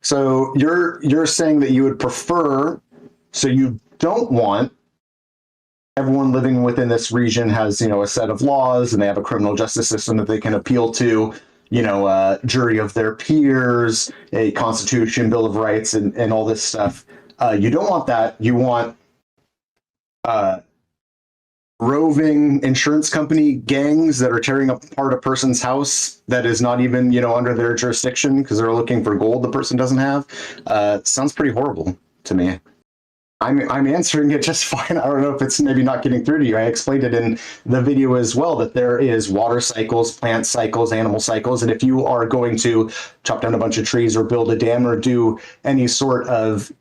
So you're saying that you would prefer, so you don't want everyone living within this region has, a set of laws and they have a criminal justice system that they can appeal to, a jury of their peers, a constitution, bill of rights, and all this stuff. You don't want that. You want roving insurance company gangs that are tearing apart a person's house that is not even, under their jurisdiction because they're looking for gold the person doesn't have. Sounds pretty horrible to me. I'm answering it just fine. I don't know if it's maybe not getting through to you. I explained it in the video as well, that there is water cycles, plant cycles, animal cycles. And if you are going to chop down a bunch of trees or build a dam or do any sort of,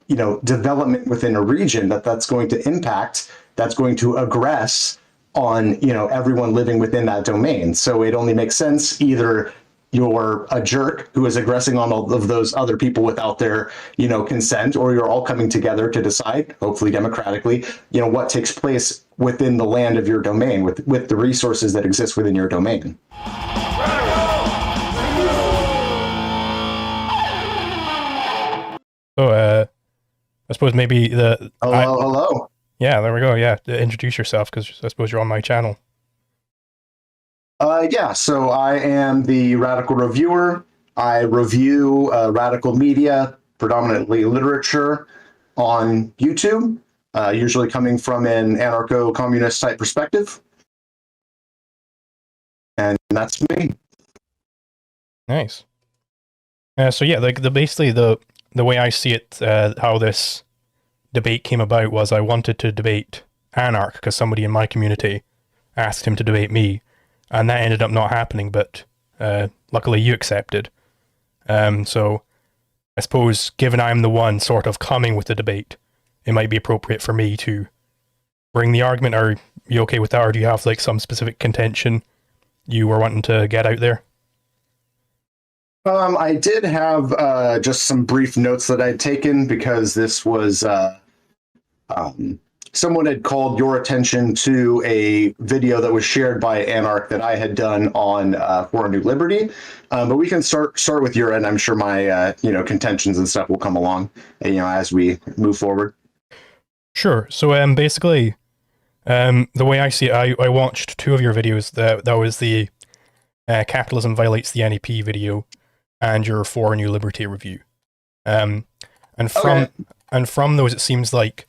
development within a region, that's going to impact, that's going to aggress on, everyone living within that domain. So it only makes sense either you're a jerk who is aggressing on all of those other people without their, consent, or you're all coming together to decide, hopefully democratically, what takes place within the land of your domain, with the resources that exist within your domain. So, I suppose maybe Hello. Yeah, there we go. Yeah, introduce yourself, because I suppose you're on my channel. Yeah, so I am the Radical Reviewer. I review radical media, predominantly literature, on YouTube, usually coming from an anarcho-communist type perspective. And that's me. Nice. So yeah, basically the way I see it, how this debate came about was I wanted to debate Anarch because somebody in my community asked him to debate me. And that ended up not happening, but luckily you accepted. So I suppose, given I'm the one sort of coming with the debate, it might be appropriate for me to bring the argument. Are you okay with that, or do you have like some specific contention you were wanting to get out there? I did have just some brief notes that I'd taken because this was someone had called your attention to a video that was shared by Anarch that I had done on For a New Liberty. But we can start with your end. I'm sure my contentions and stuff will come along, as we move forward. Sure. So basically, the way I see it, I watched two of your videos. That was the Capitalism Violates the NEP video and your For a New Liberty review. And from those, it seems like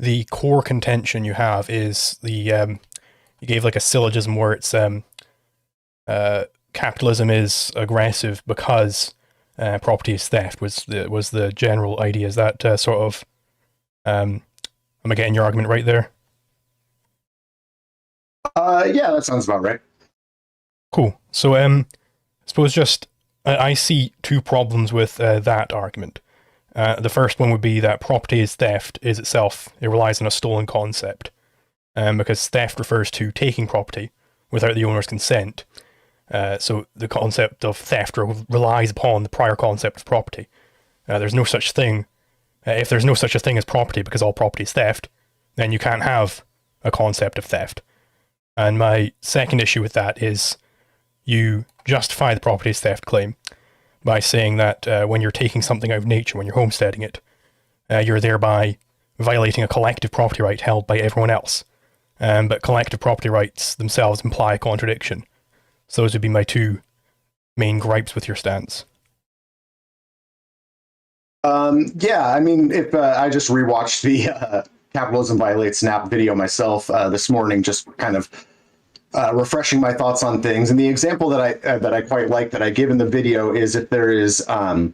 the core contention you have is the you gave like a syllogism where it's capitalism is aggressive because property is theft was the general idea. Is that sort of am I getting your argument right there? Yeah, that sounds about right. Cool. So I suppose just I see two problems with that argument. The first one would be that property is theft is itself, it relies on a stolen concept, because theft refers to taking property without the owner's consent. So the concept of theft relies upon the prior concept of property. There's no such thing. If there's no such a thing as property because all property is theft, then you can't have a concept of theft. And my second issue with that is you justify the property as theft claim by saying that when you're taking something out of nature, when you're homesteading it, you're thereby violating a collective property right held by everyone else. But collective property rights themselves imply a contradiction. So those would be my two main gripes with your stance. Yeah, I mean, if I just rewatched the Capitalism Violates SNAP video myself this morning, just kind of refreshing my thoughts on things. And the example that I quite like that I give in the video is if there is, some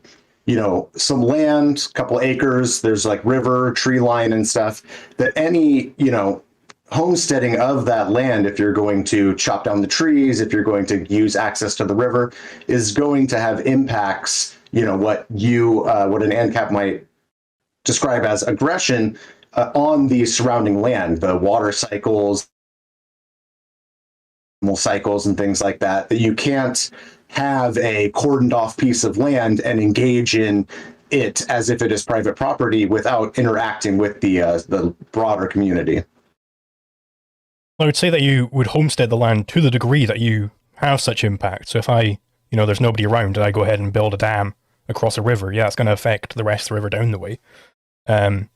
land, a couple acres, there's like river, tree line and stuff, that any, homesteading of that land, if you're going to chop down the trees, if you're going to use access to the river, is going to have impacts, what an ANCAP might describe as aggression on the surrounding land, the water cycles, cycles and things like that, that you can't have a cordoned off piece of land and engage in it as if it is private property without interacting with the broader community. I would say that you would homestead the land to the degree that you have such impact. So if there's nobody around and I go ahead and build a dam across a river, yeah, it's going to affect the rest of the river down the way. But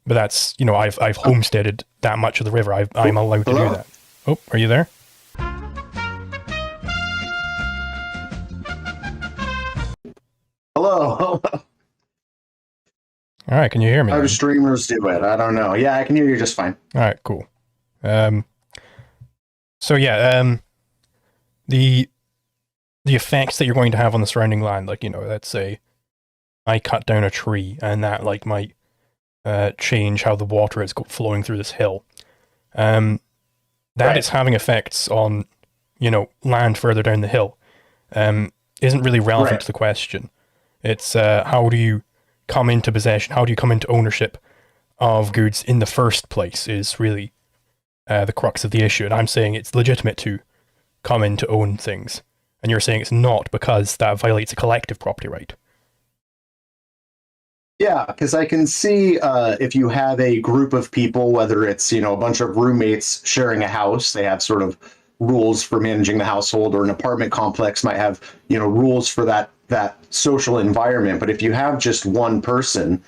that's, you know, I've homesteaded that much of the river. I'm allowed to do that. Oh, are you there? Hello. All right, can you hear me? How do streamers do it? I don't know. Yeah, I can hear you just fine. All right, cool. So yeah, the effects that you're going to have on the surrounding land, like, you know, let's say I cut down a tree and that like might change how the water is flowing through this hill. That is having effects on, you know, land further down the hill. Isn't really relevant to the question. It's how do you come into possession? How do you come into ownership of goods in the first place is really the crux of the issue. And I'm saying it's legitimate to come in to own things. And you're saying it's not because that violates a collective property right. Yeah, because I can see if you have a group of people, whether it's, you know, a bunch of roommates sharing a house, they have sort of rules for managing the household, or an apartment complex might have, you know, rules for that social environment. But if you have just one person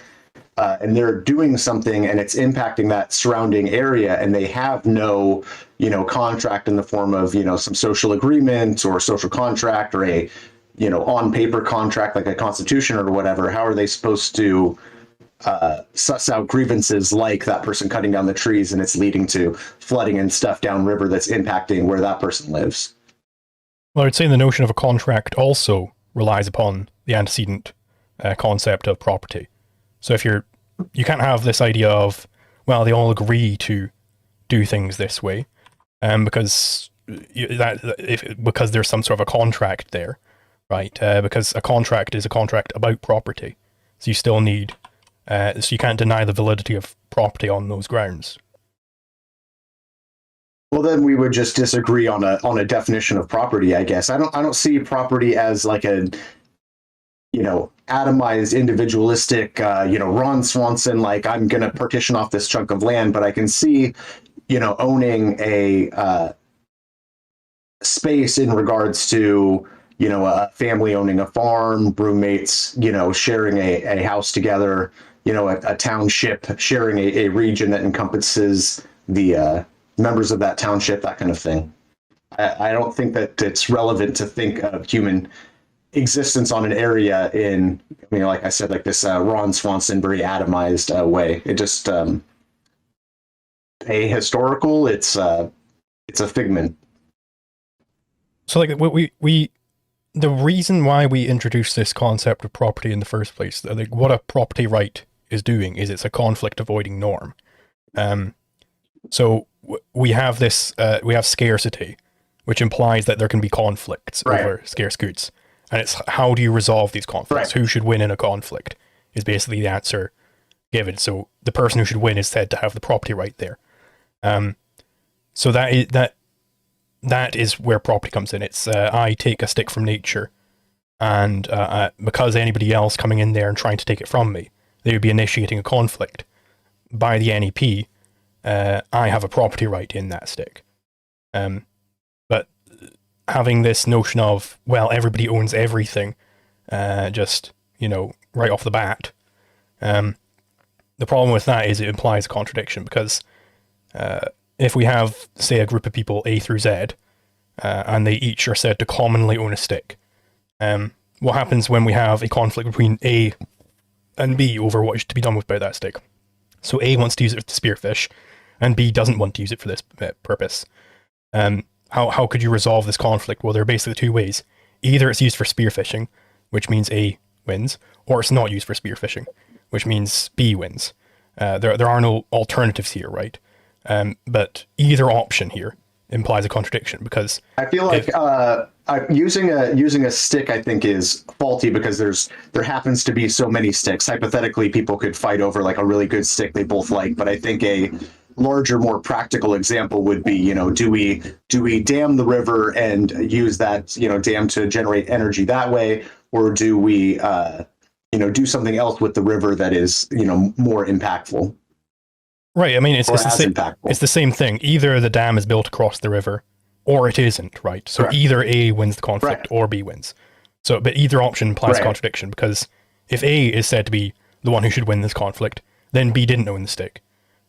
and they're doing something and it's impacting that surrounding area, and they have no, you know, contract in the form of, you know, some social agreement or social contract, or a, you know, on paper contract like a constitution or whatever, how are they supposed to suss out grievances like that person cutting down the trees and it's leading to flooding and stuff downriver that's impacting where that person lives? Well, I would say the notion of a contract also relies upon the antecedent concept of property. So if you can't have this idea of, well, they all agree to do things this way, because there's some sort of a contract there, right? Because a contract is a contract about property, so you still need, so you can't deny the validity of property on those grounds. Well, then we would just disagree on a definition of property, I guess. I don't see property as like a, you know, atomized, individualistic, you know, Ron Swanson, like, I'm going to partition off this chunk of land, but I can see, you know, owning a space in regards to, you know, a family owning a farm, roommates, you know, sharing a house together, you know, a township sharing a region that encompasses the members of that township, that kind of thing. I don't think that it's relevant to think of human existence on an area in, I mean, like I said, like this Ron Swanson, very atomized way. It just ahistorical. It's a figment. So like the reason why we introduced this concept of property in the first place, like what a property right is doing is it's a conflict avoiding norm. So we have this, we have scarcity, which implies that there can be conflicts over scarce goods. And it's how do you resolve these conflicts? Who should win in a conflict is basically the answer given. So the person who should win is said to have the property right there. So that is where property comes in. It's I take a stick from nature, and because anybody else coming in there and trying to take it from me, they would be initiating a conflict. By the NEP, I have a property right in that stick. But having this notion of, well, everybody owns everything, just, you know, right off the bat, the problem with that is it implies a contradiction, because if we have, say, a group of people A through Z, and they each are said to commonly own a stick, what happens when we have a conflict between A and B over what is to be done with that stick? So A wants to use it to spearfish, and B doesn't want to use it for this purpose. How could you resolve this conflict? Well, there are basically two ways. Either it's used for spearfishing, which means A wins, or it's not used for spearfishing, which means B wins. There are no alternatives here, right? But either option here implies a contradiction, because I feel like using a stick, I think, is faulty, because there happens to be so many sticks. Hypothetically, people could fight over like a really good stick they both like, but I think a larger, more practical example would be, you know, do we dam the river and use that, you know, dam to generate energy that way, or do we you know, do something else with the river that is, you know, more impactful? Right. I mean, it's the same thing. Either the dam is built across the river, or it isn't, right? So either A wins the conflict or B wins. So, but either option implies contradiction, because if A is said to be the one who should win this conflict, then B didn't own the stake.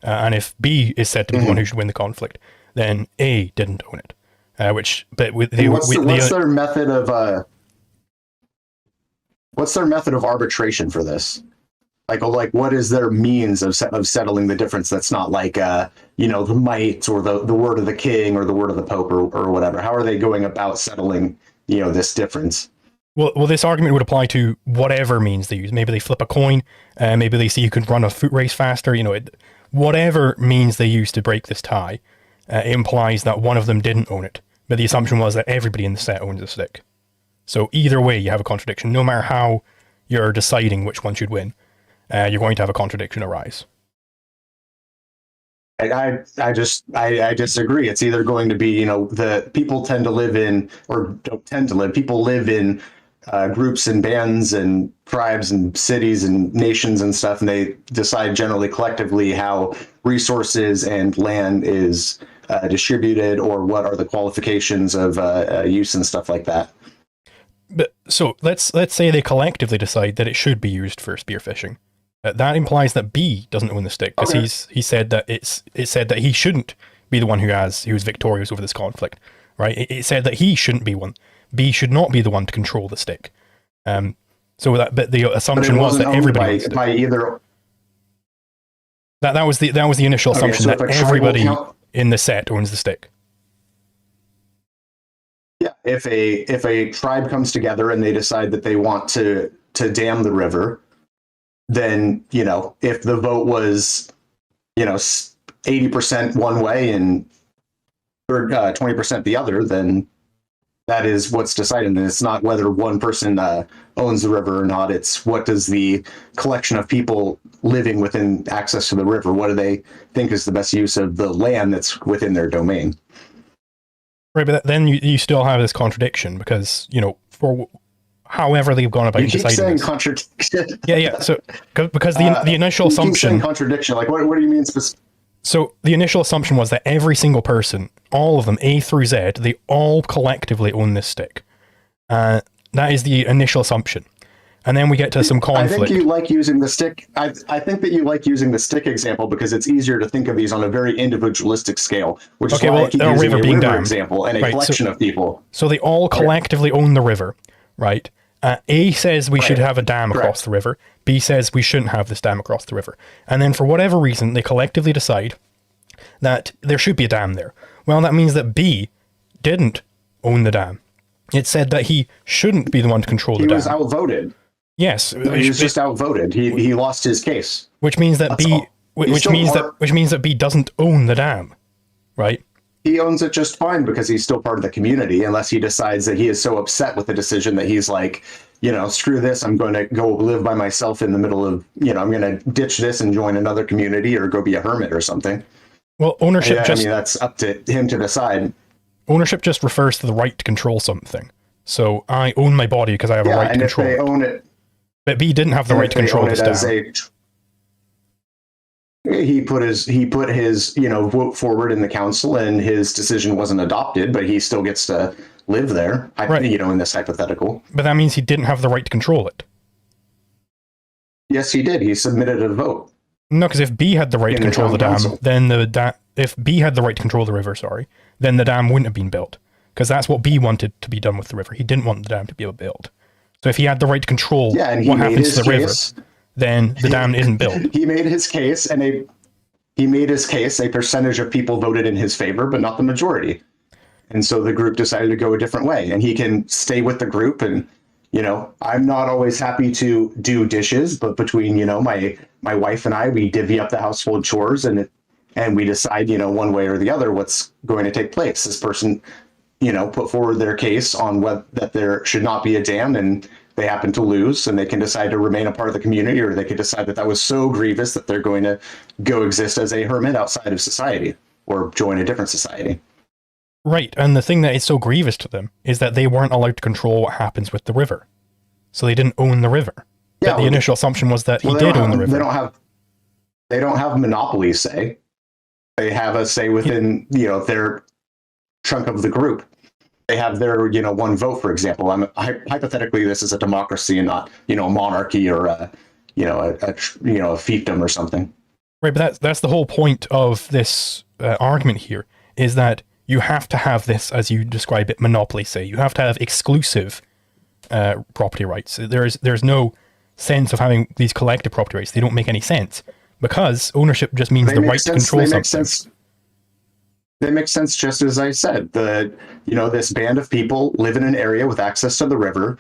And if B is said to be the one who should win the conflict, then A didn't own it. What's their method of what's their method of arbitration for this? Like what is their means of settling the difference that's not like the might or the word of the king or the word of the pope or whatever? How are they going about settling this difference? Well, this argument would apply to whatever means they use. Maybe they flip a coin, maybe they see who can run a foot race faster. Whatever means they use to break this tie implies that one of them didn't own it. But the assumption was that everybody in the set owns the stick. So either way, you have a contradiction. No matter how you're deciding which one should win, you're going to have a contradiction arise. I disagree. It's either going to be, the people tend to live in, or don't tend to live, people live in groups and bands and tribes and cities and nations and stuff, and they decide generally collectively how resources and land is distributed, or what are the qualifications of use and stuff like that. But so let's say they collectively decide that it should be used for spearfishing. That implies that B doesn't own the stick, because he said that it said that he shouldn't be the one who was victorious over this conflict, right? It said that he shouldn't be one. B should not be the one to control the stick. But the assumption was that everybody owns it. By either. That was the initial assumption, so that everybody in the set owns the stick. Yeah, if a tribe comes together and they decide that they want to dam the river, then if the vote was 80% one way and 20% the other, then that is what's decided. And it's not whether one person owns the river or not. It's what does the collection of people living within access to the river, what do they think is the best use of the land that's within their domain? Right, but then you still have this contradiction, because for however they've gone about deciding. You keep saying contradiction. Yeah. So because the initial assumption. Keep saying contradiction. Like what do you mean specifically? So the initial assumption was that every single person, all of them, A through Z, they all collectively own this stick. That is the initial assumption. And then we get to some conflict. I think you like using the stick. I think that you like using the stick example because it's easier to think of these on a very individualistic scale, which is why I keep using a river example and a collection of people. So they all collectively own the river, right? A says we should have a dam across the river. B says we shouldn't have this dam across the river. And then for whatever reason, they collectively decide that there should be a dam there. Well, that means that B didn't own the dam. It said that he shouldn't be the one to control the dam. He was outvoted. Yes, he was just outvoted. He lost his case. Which means that which means that B doesn't own the dam, right? He owns it just fine because he's still part of the community, unless he decides that he is so upset with the decision that he's like, screw this, I'm going to go live by myself in the middle of, I'm going to ditch this and join another community or go be a hermit or something. Well, ownership that's up to him to decide. Ownership just refers to the right to control something. So I own my body because I have a right to control it. If they own it. But B didn't have the right to control this dam. He put his vote forward in the council, and his decision wasn't adopted, but he still gets to live there. In this hypothetical. But that means he didn't have the right to control it. Yes, he did. He submitted a vote. No, because if B had the right to control the dam, then if B had the right to control the river, then the dam wouldn't have been built, because that's what B wanted to be done with the river. He didn't want the dam to be built. So if he had the right to control what happens to the river, then the dam isn't built. He made his case, and a percentage of people voted in his favor, but not the majority. And so the group decided to go a different way, and he can stay with the group. And, I'm not always happy to do dishes, but between, my wife and I, we divvy up the household chores, and we decide, one way or the other, what's going to take place. This person, put forward their case on that there should not be a dam, and they happen to lose, and they can decide to remain a part of the community, or they could decide that was so grievous that they're going to go exist as a hermit outside of society or join a different society. Right, and the thing that is so grievous to them is that they weren't allowed to control what happens with the river. So they didn't own the river. Yeah, but the initial assumption was that he did own the river. They don't have monopoly say. They have a say within, their chunk of the group. they have their, one vote, for example. Hypothetically, this is a democracy and not, a monarchy or a fiefdom or something. Right, but that's the whole point of this argument here, is that you have to have this, as you describe it, monopoly, say. You have to have exclusive property rights. There's no sense of having these collective property rights. They don't make any sense, because ownership just means the right to control something. They make sense, just as I said. This band of people live in an area with access to the river.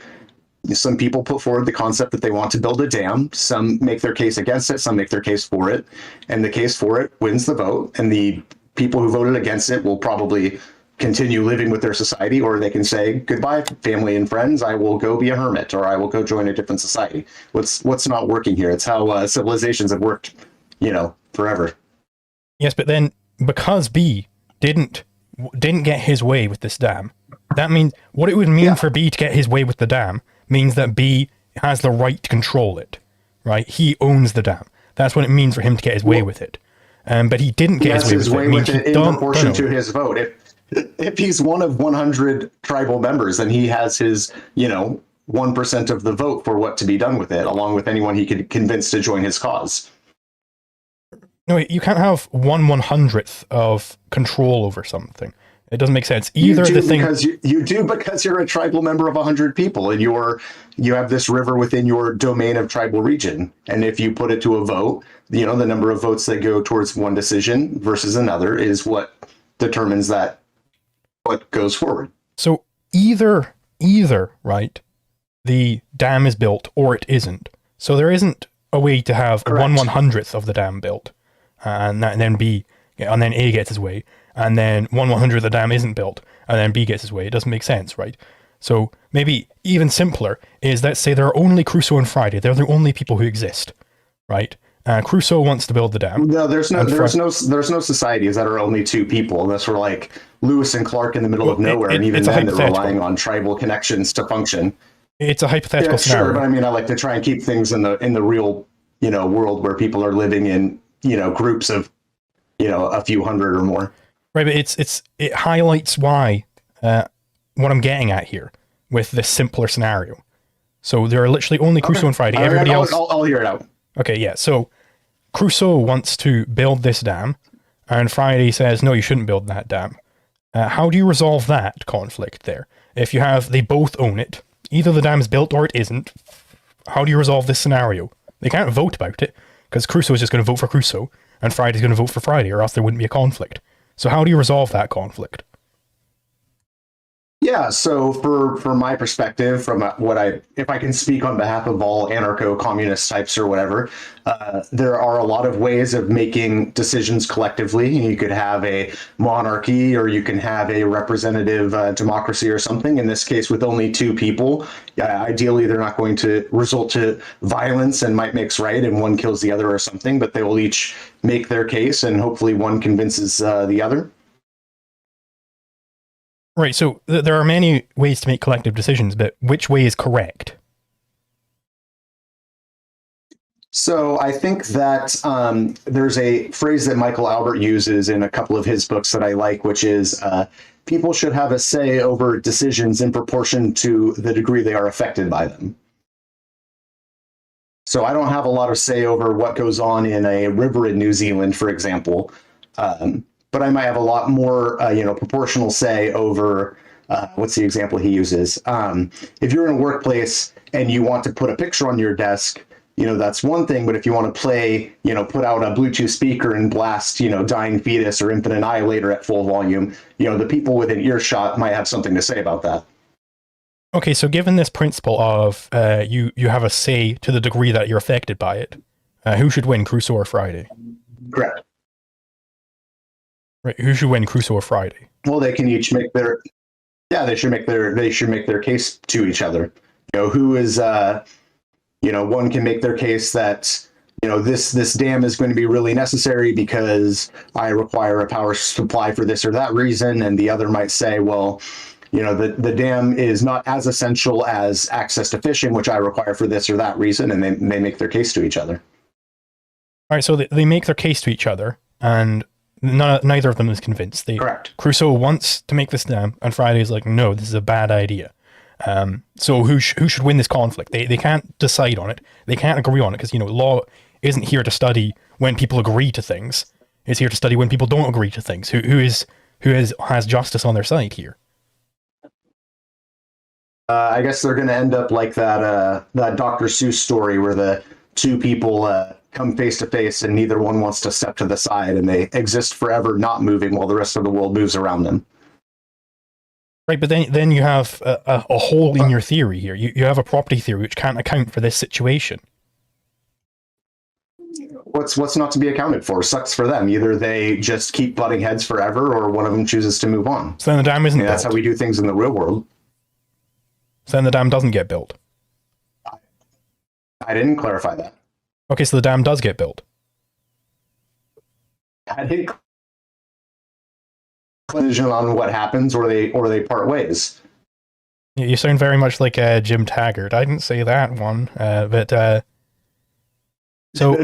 Some people put forward the concept that they want to build a dam. Some make their case against it. Some make their case for it. And the case for it wins the vote. And the people who voted against it will probably continue living with their society, or they can say, goodbye, family and friends. I will go be a hermit, or I will go join a different society. What's not working here? It's how civilizations have worked, forever. Yes, but then because B didn't get his way with this dam, that means what it would mean for B to get his way with the dam means that B has the right to control it, right? He owns the dam. That's what it means for him to get his way with it. But he didn't get his way with it. In proportion to his vote. If he's one of 100 tribal members, then he has his, 1% of the vote for what to be done with it, along with anyone he could convince to join his cause. No, you can't have 1/100th of control over something. It doesn't make sense. Either the thing you do because you're a tribal member of 100 people, and you have this river within your domain of tribal region. And if you put it to a vote, the number of votes that go towards one decision versus another is what determines what goes forward. So either, right, the dam is built or it isn't. So there isn't a way to have 1/100th of the dam built, and then A gets his way, and then 1/100th of the dam isn't built, and then B gets his way. It doesn't make sense, right? So maybe even simpler is, let's say there are only Crusoe and Friday. They're the only people who exist, right? Crusoe wants to build the dam. No, there's no societies that are only two people, unless we're like Lewis and Clark in the middle of nowhere, and even then they're relying on tribal connections to function. It's a hypothetical scenario. Sure, but I mean, I like to try and keep things in the real, world where people are living in, groups of, a few hundred or more. Right, but it highlights why what I'm getting at here with this simpler scenario. So there are literally only Crusoe and Friday. Everybody else. I'll hear it out. Okay, yeah. So Crusoe wants to build this dam, and Friday says, no, you shouldn't build that dam. How do you resolve that conflict there? If they both own it, either the dam is built or it isn't, how do you resolve this scenario? They can't vote about it, because Crusoe is just going to vote for Crusoe, and Friday's going to vote for Friday, or else there wouldn't be a conflict. So how do you resolve that conflict? Yeah, so for my perspective, from if I can speak on behalf of all anarcho-communist types or whatever, there are a lot of ways of making decisions collectively. You could have a monarchy, or you can have a representative democracy or something. In this case, with only two people, ideally they're not going to result to violence and might makes right, and one kills the other or something, but they will each make their case, and hopefully one convinces the other. Right, so there are many ways to make collective decisions, but which way is correct? So I think that there's a phrase that Michael Albert uses in a couple of his books that I like, which is people should have a say over decisions in proportion to the degree they are affected by them. So I don't have a lot of say over what goes on in a river in New Zealand, for example. But I might have a lot more, proportional say over, what's the example he uses? If you're in a workplace and you want to put a picture on your desk, that's one thing. But if you want to play, put out a Bluetooth speaker and blast, Dying Fetus or Infant Annihilator at full volume, the people within earshot might have something to say about that. Okay, so given this principle of you have a say to the degree that you're affected by it, who should win, Crusoe or Friday? Correct. Right, who should win, Crusoe or Friday? Well, they can each make they should make their case to each other. Who is one can make their case that this dam is going to be really necessary because I require a power supply for this or that reason, and the other might say, well, the dam is not as essential as access to fishing, which I require for this or that reason, and they make their case to each other. All right, so they make their case to each other, and Neither of them is convinced. Correct. Crusoe wants to make this dam, and Friday's like, no, this is a bad idea. So who should win this conflict? They can't decide on it. They can't agree on it because, law isn't here to study when people agree to things. It's here to study when people don't agree to things. Who has justice on their side here? I guess they're going to end up like that Dr. Seuss story where the two people come face to face and neither one wants to step to the side, and they exist forever not moving while the rest of the world moves around them. Right, but then you have a hole in your theory here. You have a property theory which can't account for this situation. What's not to be accounted for? Sucks for them. Either they just keep butting heads forever, or one of them chooses to move on. So then the dam isn't built. That's how we do things in the real world. So then the dam doesn't get built. I didn't clarify that. Okay, so the dam does get built. I didn't decision on what happens, or they part ways. You sound very much like Jim Taggart. I didn't say that one, but so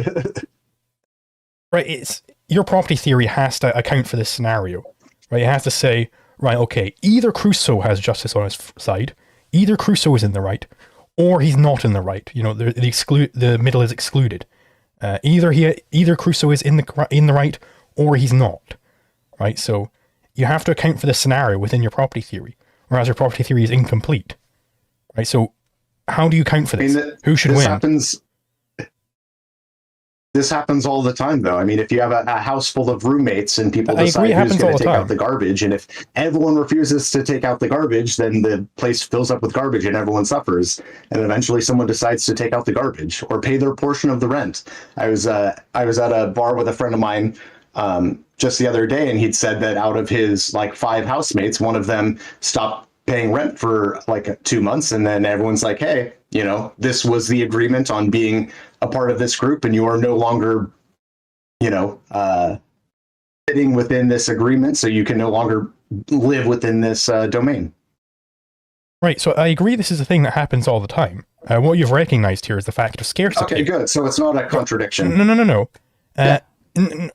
right, it's your property theory has to account for this scenario, right? It has to say, right, okay, either Crusoe has justice on his side, either Crusoe is in the right, or he's not in the right. The middle is excluded. Either Crusoe is in the right, or he's not, right? So you have to account for the scenario within your property theory, whereas your property theory is incomplete, right? So how do you account for this? Who should win? This happens all the time, though. I mean, if you have a house full of roommates and people decide who's going to take out the garbage, and if everyone refuses to take out the garbage, then the place fills up with garbage and everyone suffers. And eventually someone decides to take out the garbage or pay their portion of the rent. I was at a bar with a friend of mine just the other day, and he'd said that out of his 5 housemates, one of them stopped paying rent for 2 months, and then everyone's like, hey, this was the agreement on being a part of this group, and you are no longer, fitting within this agreement, so you can no longer live within this domain. Right, so I agree this is a thing that happens all the time. What you've recognized here is the fact of scarcity. Okay, good. So it's not a contradiction. No.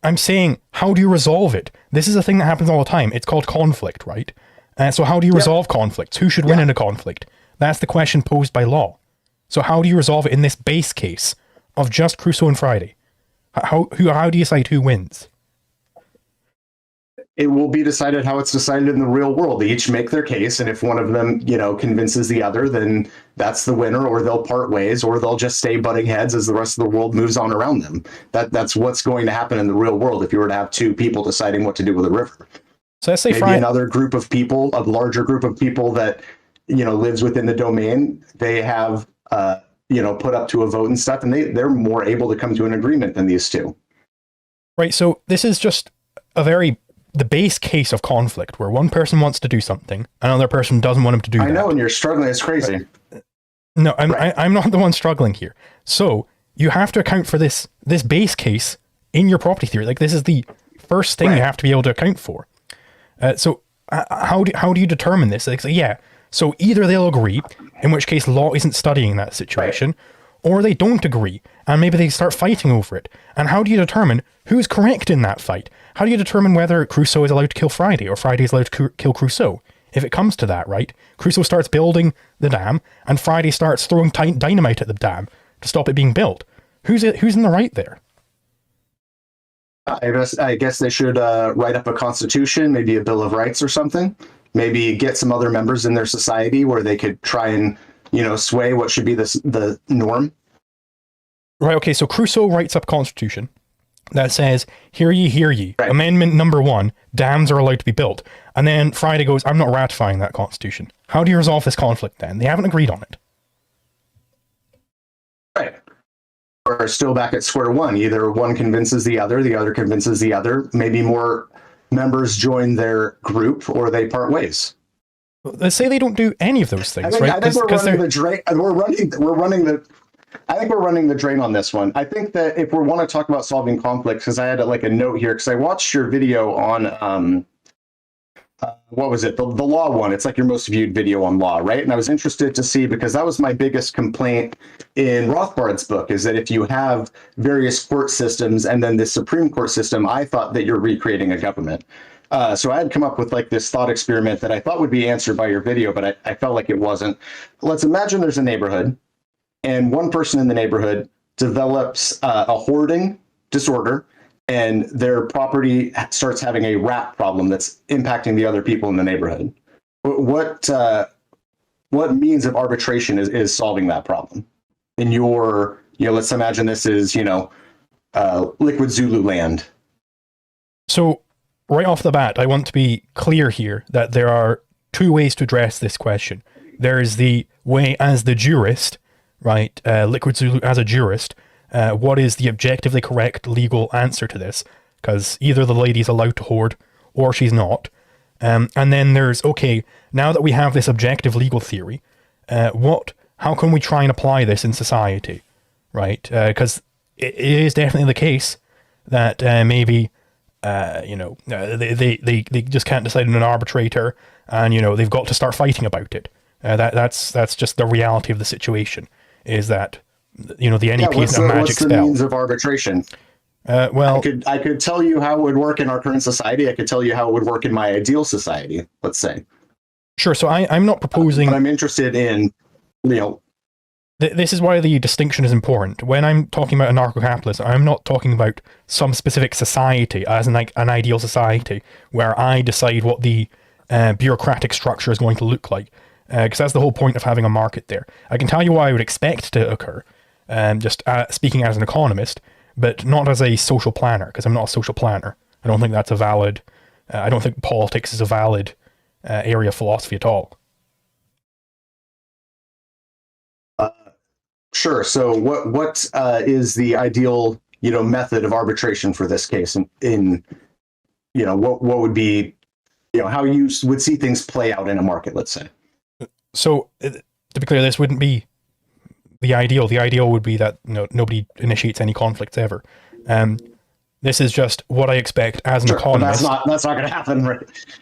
I'm saying, how do you resolve it? This is a thing that happens all the time. It's called conflict, right? So how do you resolve conflicts? Who should win in a conflict? That's the question posed by law. So how do you resolve it in this base case of just Crusoe and Friday? How do you decide who wins? It will be decided how it's decided in the real world. They each make their case, and if one of them, convinces the other, then that's the winner, or they'll part ways, or they'll just stay butting heads as the rest of the world moves on around them. That's what's going to happen in the real world if you were to have 2 people deciding what to do with a river. So let's say maybe another group of people, a larger group of people that, lives within the domain, they have, put up to a vote and stuff, and they're more able to come to an agreement than these 2. Right, so this is just the base case of conflict, where one person wants to do something, another person doesn't want him to do that. I know, and you're struggling. It's crazy. No, I'm not the one struggling here. So you have to account for this base case in your property theory. This is the first thing you have to be able to account for. So how do you determine this? So either they'll agree, in which case law isn't studying that situation, or they don't agree, and maybe they start fighting over it. And how do you determine who's correct in that fight? How do you determine whether Crusoe is allowed to kill Friday, or Friday is allowed to kill Crusoe? If it comes to that, right? Crusoe starts building the dam, and Friday starts throwing dynamite at the dam to stop it being built. Who's in the right there? I guess they should write up a constitution, maybe a Bill of Rights or something. Maybe get some other members in their society where they could try and, sway what should be the norm. Right, okay, so Crusoe writes up a constitution that says, hear ye. Right. Amendment number 1, dams are allowed to be built. And then Friday goes, I'm not ratifying that constitution. How do you resolve this conflict then? They haven't agreed on it. Right. Or still back at square one. Either one convinces the other convinces the other. Maybe more members join their group, or they part ways. Let's say they don't do any of those things, right? I think we're running the drain. I think we're running the drain on this one. I think that if we want to talk about solving conflicts, because I had a note here, because I watched your video on what was it? The law one. It's like your most viewed video on law, right? And I was interested to see, because that was my biggest complaint in Rothbard's book, is that if you have various court systems and then this Supreme Court system, I thought that you're recreating a government. So I had come up with like this thought experiment that I thought would be answered by your video, but I felt like it wasn't. Let's imagine there's a neighborhood, and one person in the neighborhood develops a hoarding disorder, and their property starts having a rat problem that's impacting the other people in the neighborhood. What means of arbitration is solving that problem? In your, let's imagine this is, LiquidZulu land. So right off the bat, I want to be clear here that there are two ways to address this question. There is the way as the jurist, right? LiquidZulu as a jurist. What is the objectively correct legal answer to this? Because either the lady's allowed to hoard or she's not. And then there's, okay, now that we have this objective legal theory, how can we try and apply this in society, right? Because it is definitely the case that maybe, they just can't decide on an arbitrator, and, they've got to start fighting about it. That's just the reality of the situation, is that the NEP is a magic spell. What's the means of arbitration? Well, I could tell you how it would work in our current society. I could tell you how it would work in my ideal society, let's say. Sure. So I'm not proposing. But I'm interested in, This is why the distinction is important. When I'm talking about anarcho-capitalism, I'm not talking about some specific society as an ideal society where I decide what the bureaucratic structure is going to look like. Because that's the whole point of having a market there. I can tell you what I would expect to occur, just speaking as an economist, but not as a social planner, because I'm not a social planner. I don't think that's a valid, I don't think politics is a valid area of philosophy at all. Sure. So what is the ideal, method of arbitration for this case? In what would be, how you would see things play out in a market, let's say? So, to be clear, this wouldn't be the ideal. The ideal would be that nobody initiates any conflicts ever. This is just what I expect as an economist. That's not going to happen, right?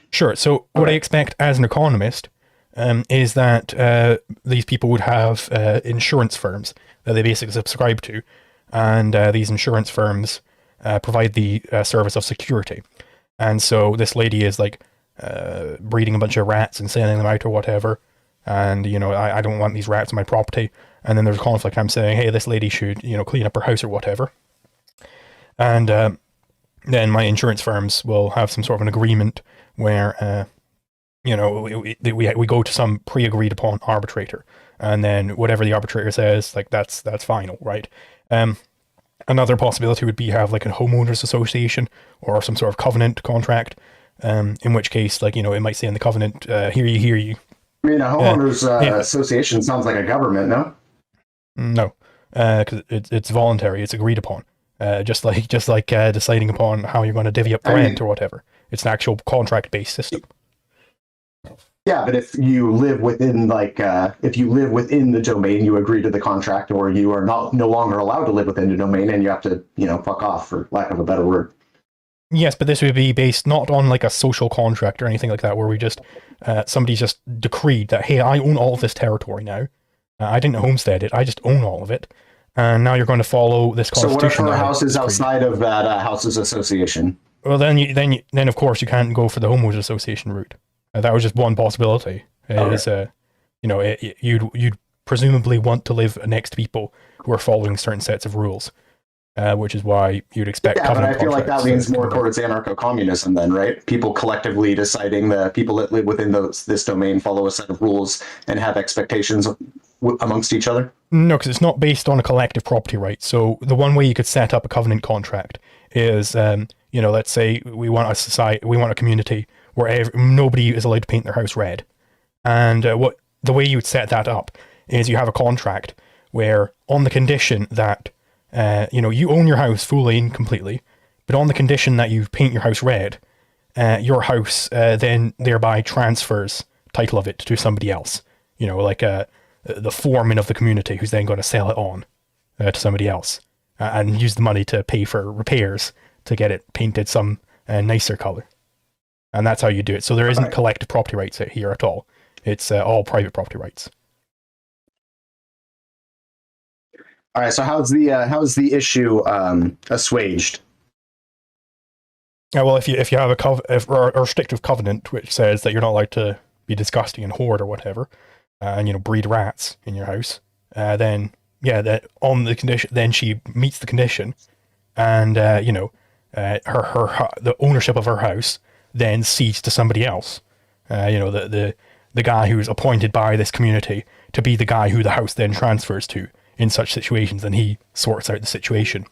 Sure. So, what I expect as an economist is that these people would have insurance firms that they basically subscribe to, and these insurance firms provide the service of security. And so, this lady is like breeding a bunch of rats and selling them out or whatever. And, I don't want these rats on my property. And then there's a conflict. I'm saying, hey, this lady should, clean up her house or whatever. And then my insurance firms will have some sort of an agreement where, we go to some pre-agreed upon arbitrator. And then whatever the arbitrator says, like, that's final, right? Another possibility would be have like a homeowners association or some sort of covenant contract. In which case, like, it might say in the covenant, hear you. I mean, a homeowners association sounds like a government, no? No, because it's voluntary. It's agreed upon. Just like deciding upon how you're going to divvy up the rent or whatever. It's an actual contract-based system. Yeah, but if you live within the domain, you agree to the contract, or you are no longer allowed to live within the domain, and you have to, fuck off, for lack of a better word. Yes, but this would be based not on like a social contract or anything like that, where we just somebody's just decreed that, hey, I own all of this territory now. I didn't homestead it. I just own all of it, and now you're going to follow this constitution. So what if her house is outside of that houses association? Well, then of course you can't go for the homeowners association route. That was just one possibility. You'd presumably want to live next to people who are following certain sets of rules. Which is why you'd expect. Yeah, but I feel like that leans more towards anarcho-communism then, right? People collectively deciding the people that live within this domain follow a set of rules and have expectations amongst each other? No, because it's not based on a collective property right. So the one way you could set up a covenant contract is, let's say we want a community where nobody is allowed to paint their house red. And the way you would set that up is you have a contract where, on the condition that you own your house fully and completely, but on the condition that you paint your house red, your house then thereby transfers title of it to somebody else. Like the foreman of the community, who's then going to sell it on to somebody else and use the money to pay for repairs to get it painted some nicer color. And that's how you do it. So there isn't collective property rights here at all. It's all private property rights. All right. So how's the issue assuaged? Well, if you have a restrictive covenant which says that you're not allowed to be disgusting and hoard or whatever, and breed rats in your house, then that on the condition, then she meets the condition, and the ownership of her house then cedes to somebody else. The guy who's appointed by this community to be the guy who the house then transfers to in such situations, and he sorts out the situation.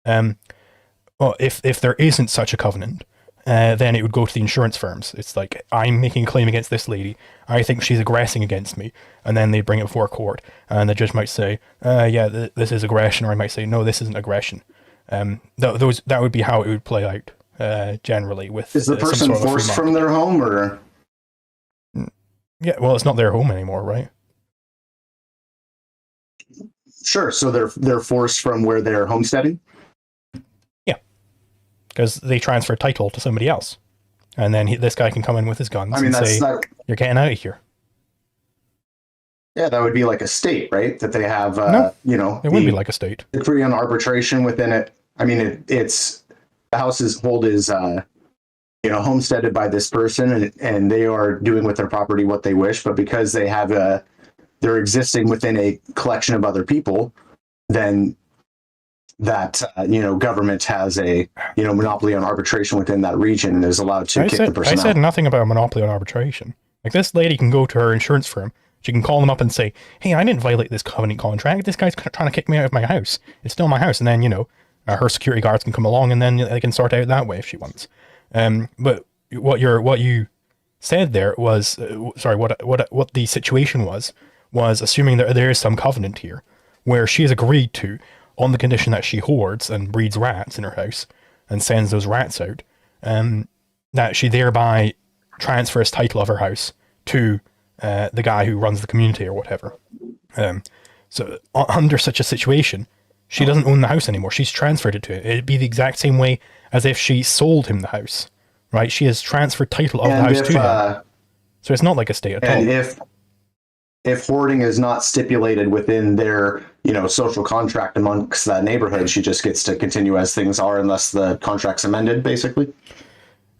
Well, if there isn't such a covenant, then it would go to the insurance firms. It's like, I'm making a claim against this lady. I think she's aggressing against me. And then they bring it before court. And the judge might say, this is aggression. Or I might say, no, this isn't aggression. That would be how it would play out generally. With Is the person forced from their home, or? Yeah, well, it's not their home anymore, right? Sure. So they're forced from where they're homesteading? Because they transfer title to somebody else. And then this guy can come in with his guns and say, you're getting out of here. Yeah, that would be like a state, right? That they have, it wouldn't be like a state. Decree on arbitration within it. I mean, it's the house's hold is, homesteaded by this person, and they are doing with their property what they wish. But because they have they're existing within a collection of other people, then that government has a monopoly on arbitration within that region and is allowed to kick the person out. I said nothing about a monopoly on arbitration. Like, this lady can go to her insurance firm. She can call them up and say, hey, I didn't violate this covenant contract. This guy's trying to kick me out of my house. It's still my house. And then her security guards can come along, and then they can sort out that way if she wants. But what you said there was what the situation was assuming that there is some covenant here where she has agreed to, on the condition that she hoards and breeds rats in her house and sends those rats out, that she thereby transfers title of her house to the guy who runs the community or whatever. So under such a situation, she doesn't own the house anymore. She's transferred it to him. It'd be the exact same way as if she sold him the house, right? She has transferred title of the house to him. So it's not like a state at all. And if hoarding is not stipulated within their social contract amongst that neighborhood, she just gets to continue as things are unless the contract's amended, basically.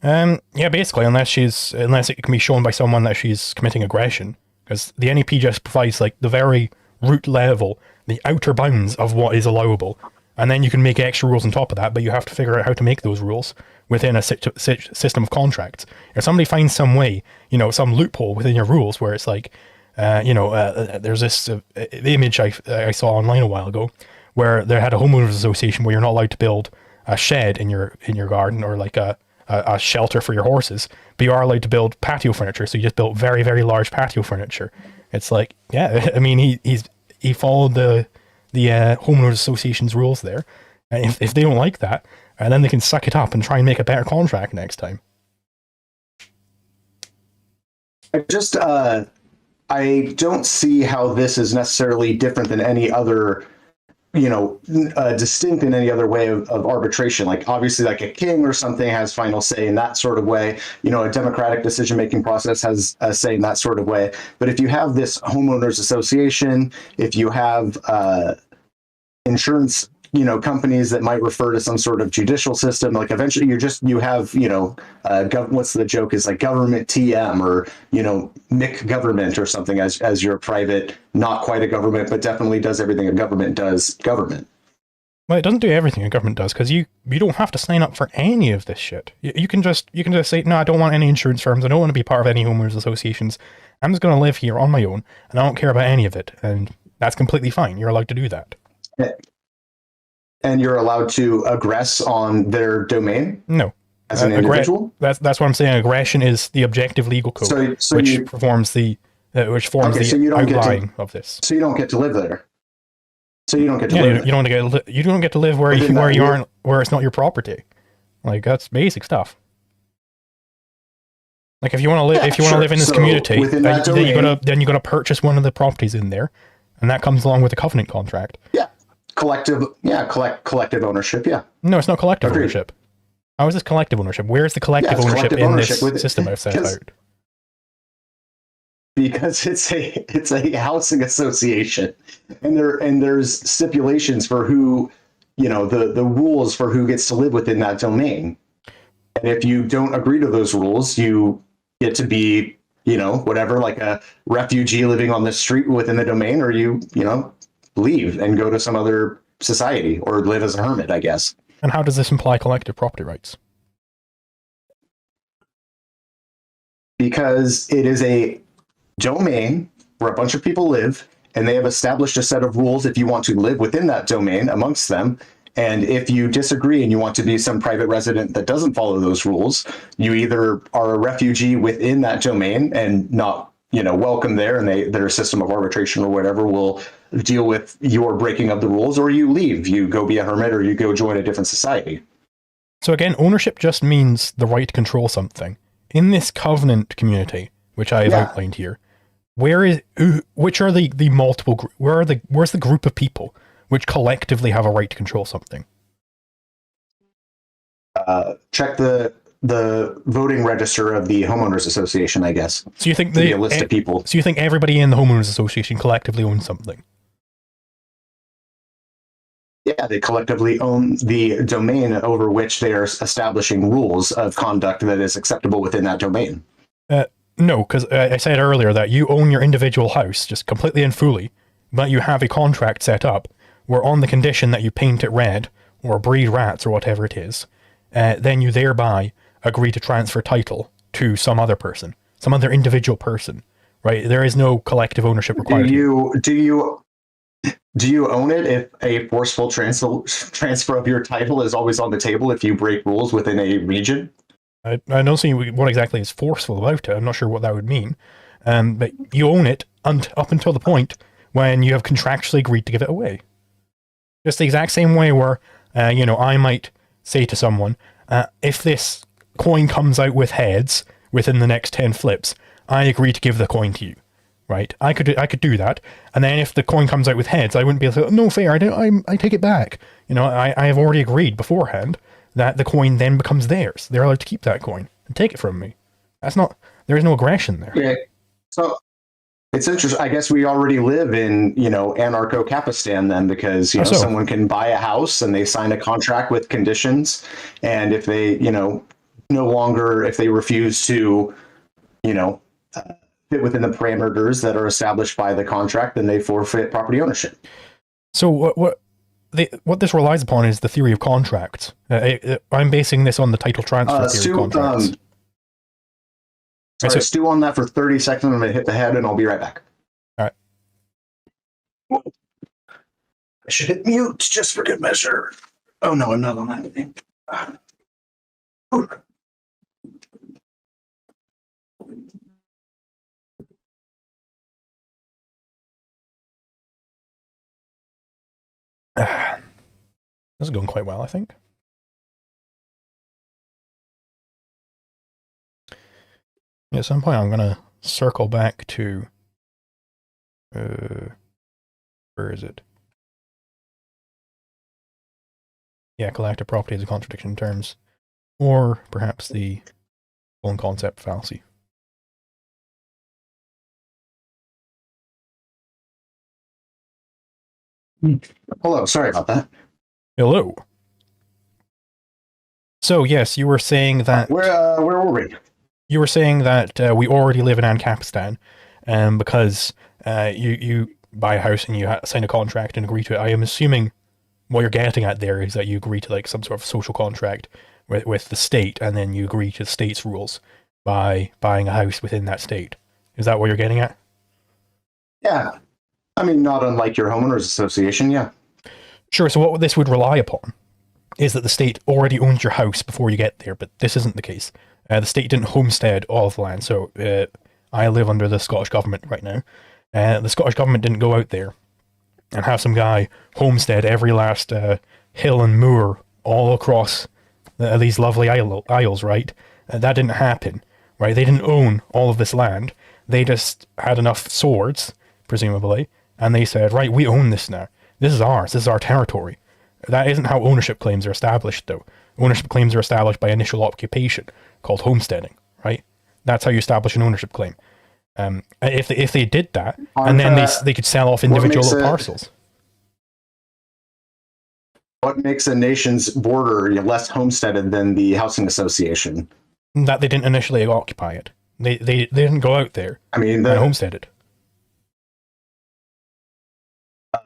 Basically, unless it can be shown by someone that she's committing aggression, because the NEP just provides like the very root level, the outer bounds of what is allowable, and then you can make extra rules on top of that, but you have to figure out how to make those rules within a system of contracts. If somebody finds some way, some loophole within your rules where it's like, there's this image I saw online a while ago where they had a homeowners association where you're not allowed to build a shed in your garden or like a shelter for your horses, but you are allowed to build patio furniture. So you just built very, very large patio furniture. It's like, yeah, I mean, he followed the homeowners association's rules there. And if they don't like that, then they can suck it up and try and make a better contract next time. I don't see how this is necessarily different than any other, distinct in any other way of arbitration. Like, obviously, like a king or something has final say in that sort of way. A democratic decision-making process has a say in that sort of way. But if you have this homeowners association, if you have insurance, companies that might refer to some sort of judicial system, like eventually you have, what's the joke is like government TM or, Mick government or something as your private, not quite a government, but definitely does everything a government does government. Well, it doesn't do everything a government does, because you don't have to sign up for any of this shit. You can just say, no, I don't want any insurance firms. I don't want to be part of any homeowners associations. I'm just going to live here on my own, and I don't care about any of it. And that's completely fine. You're allowed to do that. Yeah. And you're allowed to aggress on their domain? No. As an individual? That's what I'm saying. Aggression is the objective legal code, which forms the outline of this. So you don't get to live there. So you don't get to live there. You don't get to live where you aren't, where it's not your property. Like, that's basic stuff. Like, if you want to live in this community, then you gotta purchase one of the properties in there, and that comes along with a covenant contract. Yeah. Collective ownership, yeah. No, it's not collective ownership. How is this collective ownership? Where is the collective it's ownership collective in ownership this system I've set out? Because it's a housing association, and there's stipulations for who, the rules for who gets to live within that domain. And if you don't agree to those rules, you get to be, whatever, like a refugee living on the street within the domain, or you leave and go to some other society or live as a hermit, I guess. And how does this imply collective property rights? Because it is a domain where a bunch of people live, and they have established a set of rules if you want to live within that domain amongst them. And if you disagree and you want to be some private resident that doesn't follow those rules, you either are a refugee within that domain and not, welcome there, and their system of arbitration or whatever will deal with your breaking of the rules, or you leave, you go be a hermit, or you go join a different society. So again, ownership just means the right to control something. In this covenant community, which I have outlined here, which are the multiple, where's the group of people which collectively have a right to control something? Check the voting register of the homeowners association, I guess. So you think a list of people. So you think everybody in the homeowners association collectively owns something? Yeah, they collectively own the domain over which they are establishing rules of conduct that is acceptable within that domain. No, because I said earlier that you own your individual house just completely and fully, but you have a contract set up where, on the condition that you paint it red or breed rats or whatever it is, then you thereby agree to transfer title to some other person, some other individual person, right? There is no collective ownership required. Do you own it if a forceful transfer of your title is always on the table if you break rules within a region? I don't see what exactly is forceful about it. I'm not sure what that would mean. But you own it up until the point when you have contractually agreed to give it away. Just the exact same way where, I might say to someone, if this coin comes out with heads within the next 10 flips, I agree to give the coin to you. Right? I could do that. And then if the coin comes out with heads, I wouldn't be able to say, no, fair, I take it back. I have already agreed beforehand that the coin then becomes theirs. They're allowed to keep that coin and take it from me. There is no aggression there. Yeah. So it's interesting. I guess we already live in, Anarcho-Capitalism then, because, someone can buy a house and they sign a contract with conditions. And if they, no longer, if they refuse to, fit within the parameters that are established by the contract, then they forfeit property ownership. So what this relies upon is the theory of contracts. I'm basing this on the title transfer theory of contracts. Stew on that for 30 seconds. I'm going to hit the head and I'll be right back. All right. I should hit mute just for good measure. Oh, no, I'm not on that thing. This is going quite well, I think. At some point, I'm going to circle back to... where is it? Yeah, collective property is a contradiction in terms. Or perhaps the full concept fallacy. Hello, sorry about that. Hello. So yes, you were saying that... Where were we? You were saying that we already live in Anarcho-Capitalism, because you buy a house and you sign a contract and agree to it. I am assuming what you're getting at there is that you agree to like some sort of social contract with the state, and then you agree to the state's rules by buying a house within that state. Is that what you're getting at? Yeah. I mean, not unlike your homeowners association, yeah. Sure, so what this would rely upon is that the state already owns your house before you get there, but this isn't the case. The state didn't homestead all of the land, so I live under the Scottish government right now. The Scottish government didn't go out there and have some guy homestead every last hill and moor all across these lovely isles, right? That didn't happen, right? They didn't own all of this land. They just had enough swords, presumably, and they said, right, we own this now. This is ours. This is our territory. That isn't how ownership claims are established, though. Ownership claims are established by initial occupation, called homesteading, right? That's how you establish an ownership claim. If they did that, and then they could sell off individual little parcels. What makes a nation's border less homesteaded than the housing association? That they didn't initially occupy it. They didn't go out there and homestead it.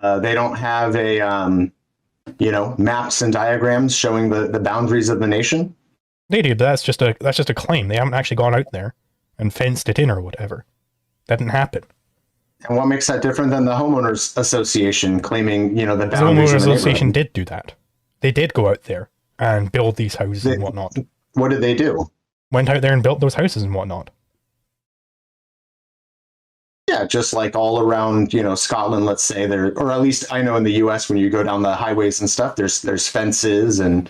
They don't have a maps and diagrams showing the boundaries of the nation. They do, but that's just a claim. They haven't actually gone out there and fenced it in or whatever. That didn't happen. And what makes that different than the homeowners association claiming, the boundaries? The homeowners association did do that. They did go out there and build these houses and whatnot. What did they do? Went out there and built those houses and whatnot. Yeah, just like all around, Scotland, let's say, there, or at least I know in the U.S. when you go down the highways and stuff, there's fences and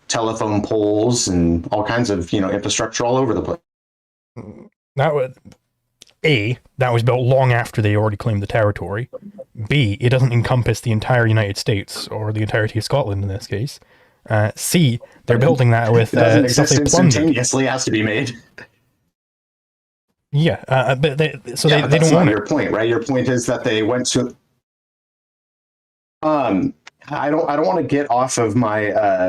telephone poles and all kinds of infrastructure all over the place. That was built long after they already claimed the territory. B, it doesn't encompass the entire United States or the entirety of Scotland in this case. C, they're building that with it doesn't exist stuff they plundered. Instantaneously, has to be made. Yeah, but they don't want your point, right? Your point is that they went to. I don't want to get off of my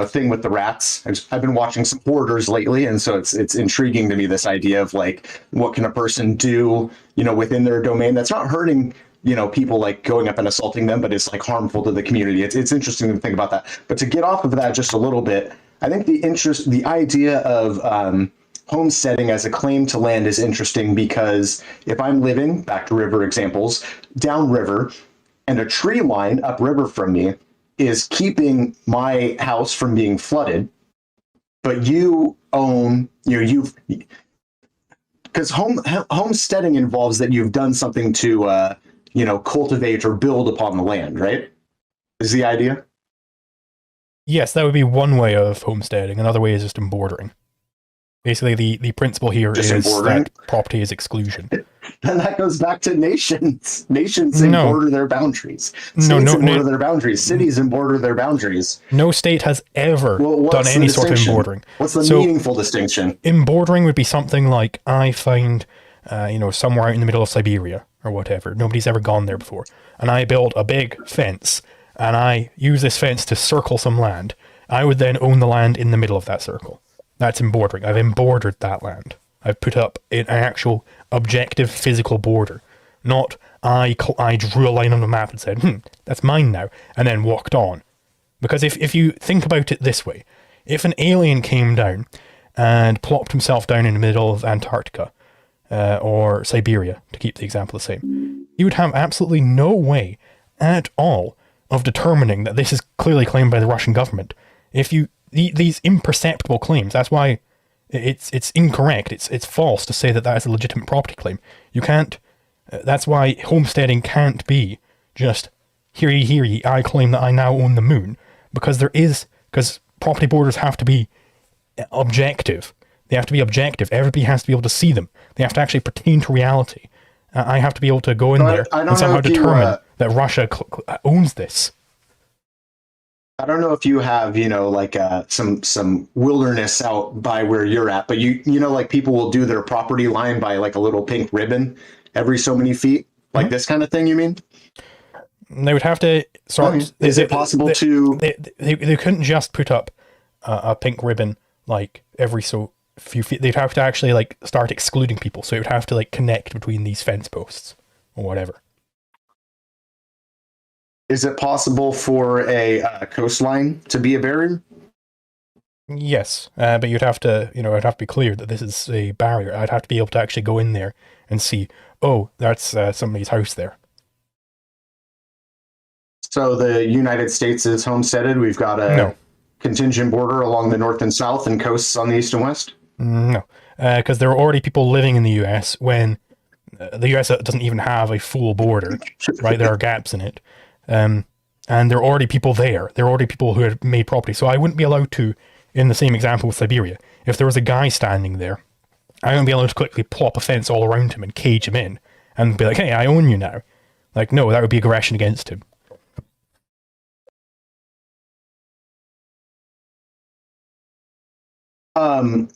thing with the rats. I've been watching some Hoarders lately, and so it's intriguing to me, this idea of like, what can a person do within their domain that's not hurting people, like going up and assaulting them, but it's like harmful to the community. It's interesting to think about that. But to get off of that just a little bit, I think the idea of homesteading as a claim to land is interesting, because if I'm living, back to river examples, downriver, and a tree line upriver from me is keeping my house from being flooded, but you own, because homesteading involves that you've done something to, cultivate or build upon the land, right? Is the idea? Yes, that would be one way of homesteading. Another way is just embordering. Basically, the principle here is that property is exclusion. And that goes back to nations. Nations border their boundaries. States border their boundaries. Cities border their boundaries. No state has ever done any sort of embordering. What's the meaningful distinction? Embordering would be something like, I find, somewhere out in the middle of Siberia or whatever. Nobody's ever gone there before. And I build a big fence, and I use this fence to circle some land. I would then own the land in the middle of that circle. That's embordering. I've embordered that land. I've put up an actual objective physical border. Not I drew a line on the map and said, that's mine now, and then walked on. Because if you think about it this way, if an alien came down and plopped himself down in the middle of Antarctica, or Siberia, to keep the example the same, he would have absolutely no way at all of determining that this is clearly claimed by the Russian government. These imperceptible claims, that's why it's incorrect, it's false to say that is a legitimate property claim. You can't, that's why homesteading can't be just, hear ye, I claim that I now own the moon, because property borders have to be objective. They have to be objective. Everybody has to be able to see them. They have to actually pertain to reality. I have to be able to go in there and somehow determine that Russia owns this. I don't know if you have, some wilderness out by where you're at, but like people will do their property line by like a little pink ribbon every so many feet, like this kind of thing, you mean? They would have to is it possible to... They couldn't just put up a pink ribbon like every so few feet. They'd have to actually like start excluding people, so it would have to like connect between these fence posts or whatever. Is it possible for a coastline to be a barrier? Yes, but you'd have to, it'd have to be clear that this is a barrier. I'd have to be able to actually go in there and see, oh, that's somebody's house there. So the United States is homesteaded. We've got a contingent border along the north and south and coasts on the east and west? No, because there are already people living in the US when the US doesn't even have a full border, right? There are gaps in it. And there are already people there. There are already people who have made property. So I wouldn't be allowed to, in the same example with Siberia, if there was a guy standing there, I wouldn't be allowed to quickly plop a fence all around him and cage him in and be like, hey, I own you now. Like, no, that would be aggression against him. Um,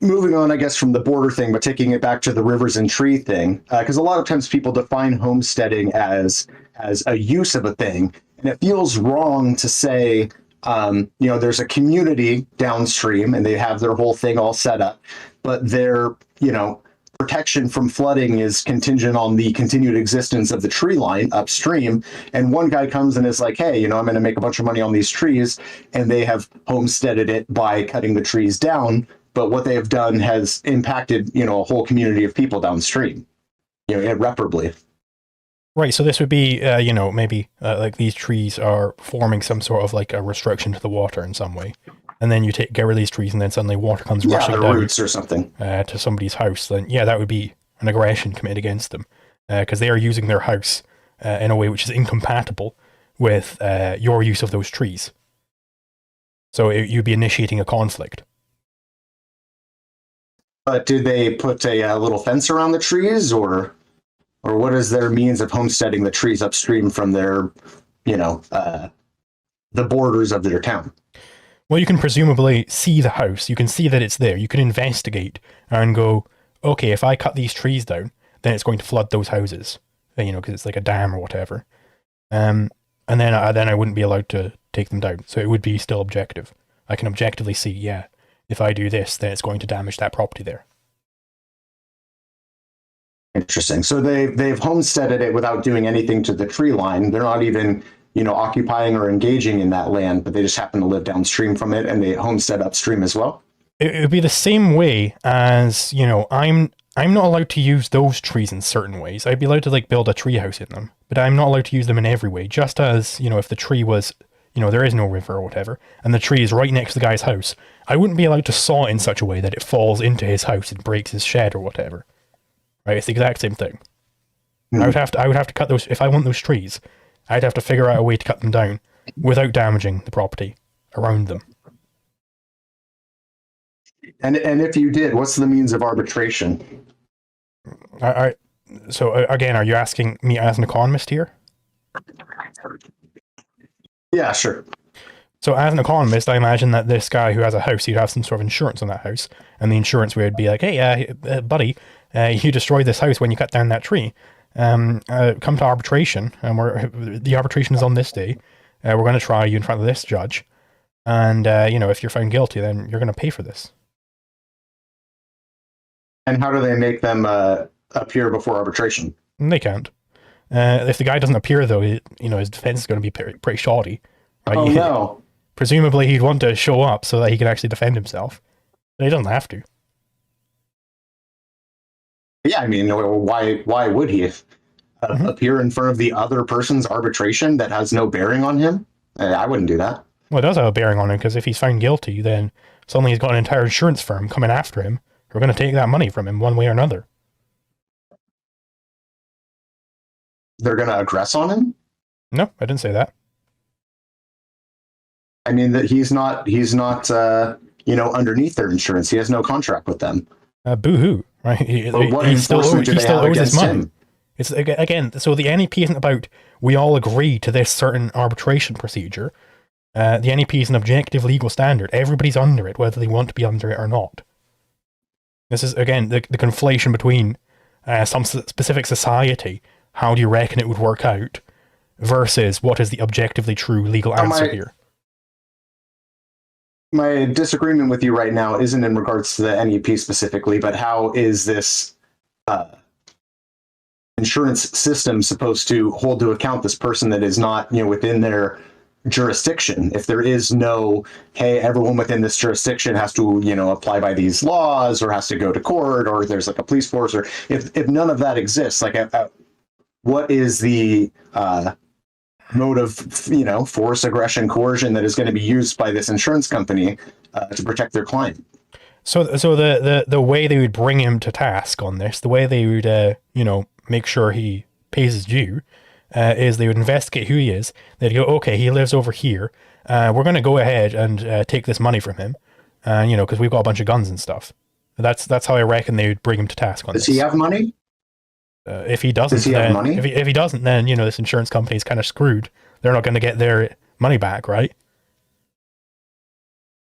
moving on, I guess, from the border thing, but taking it back to the rivers and tree thing, because a lot of times people define homesteading as a use of a thing, and it feels wrong to say, there's a community downstream and they have their whole thing all set up, but their, protection from flooding is contingent on the continued existence of the tree line upstream. And one guy comes and is like, hey, I'm going to make a bunch of money on these trees, and they have homesteaded it by cutting the trees down. But what they have done has impacted, a whole community of people downstream, irreparably. Right. So this would be, maybe like these trees are forming some sort of like a restriction to the water in some way. And then you get rid of these trees, and then suddenly water comes rushing down roots or something to somebody's house. Then that would be an aggression committed against them, because they are using their house in a way which is incompatible with your use of those trees. So you'd be initiating a conflict. But do they put a little fence around the trees, or what is their means of homesteading the trees upstream from their, the borders of their town? Well, you can presumably see the house. You can see that it's there. You can investigate and go, okay, if I cut these trees down, then it's going to flood those houses, because it's like a dam or whatever. And then I wouldn't be allowed to take them down. So it would be still objective. I can objectively see, if I do this, then it's going to damage that property there. Interesting. So they've homesteaded it without doing anything to the tree line. They're not even occupying or engaging in that land, but they just happen to live downstream from it, and they homestead upstream as well. It would be the same way as, I'm not allowed to use those trees in certain ways. I'd be allowed to like build a tree house in them, but I'm not allowed to use them in every way. Just as, if the tree was, there is no river or whatever, and the tree is right next to the guy's house, I wouldn't be allowed to saw it in such a way that it falls into his house and breaks his shed or whatever. Right? It's the exact same thing. I would have to cut those, if I want those trees, I'd have to figure out a way to cut them down without damaging the property around them. And if you did, what's the means of arbitration? So again, are you asking me as an economist here? Yeah, sure. So as an economist, I imagine that this guy who has a house, he'd have some sort of insurance on that house, and the insurance would be like, hey, buddy, you destroyed this house when you cut down that tree. Come to arbitration, and the arbitration is on this day. We're going to try you in front of this judge, and if you're found guilty, then you're going to pay for this. And how do they make them appear before arbitration? They can't. If the guy doesn't appear, though, his defense is going to be pretty shoddy. Right? Oh no! Presumably, he'd want to show up so that he can actually defend himself, but he doesn't have to. Yeah, I mean, why would he appear in front of the other person's arbitration that has no bearing on him? I wouldn't do that. Well, it does have a bearing on him, because if he's found guilty, then suddenly he's got an entire insurance firm coming after him. We're going to take that money from him one way or another. They're going to aggress on him? No, I didn't say that. I mean, that he's not underneath their insurance. He has no contract with them. Boo-hoo, right? He still owes his money. Him? It's again, so the NEP isn't about we all agree to this certain arbitration procedure. The NEP is an objective legal standard. Everybody's under it, whether they want to be under it or not. This is, again, the conflation between some specific society, how do you reckon it would work out, versus what is the objectively true legal answer here. My disagreement with you right now isn't in regards to the NEP specifically, but how is this insurance system supposed to hold to account this person that is not, within their jurisdiction? If there is no, hey, everyone within this jurisdiction has to, apply by these laws, or has to go to court, or there's like a police force, or if none of that exists, like what is the mode of, force, aggression, coercion that is going to be used by this insurance company to protect their client? So the way they would bring him to task on this, the way they would, make sure he pays his due, is they would investigate who he is. They'd go, okay, he lives over here. We're going to go ahead and take this money from him, because we've got a bunch of guns and stuff. That's how I reckon they would bring him to task on this. Does he have money? If he doesn't, does he have money? If he doesn't, then this insurance company is kind of screwed. They're not going to get their money back, right?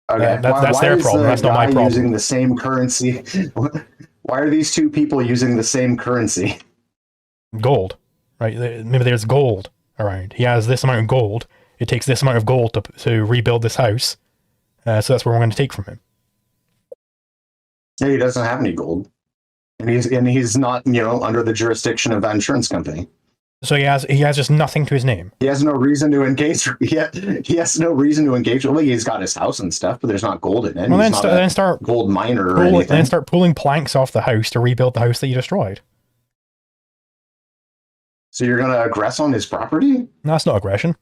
Okay. That's their is problem. the That's not my guy problem. using the same currency? Why are these two people using the same currency? Gold, right? Maybe there's gold around. He has this amount of gold. It takes this amount of gold to rebuild this house. So that's what we're going to take from him. Yeah, he doesn't have any gold, and he's not under the jurisdiction of that insurance company. So he has just nothing to his name. He has no reason to engage. He has no reason to engage. Well, he's got his house and stuff, but there's not gold in it. Well, he's then start gold miner or anything. Then start pulling planks off the house to rebuild the house that you destroyed. So you're going to aggress on his property? No, that's not aggression.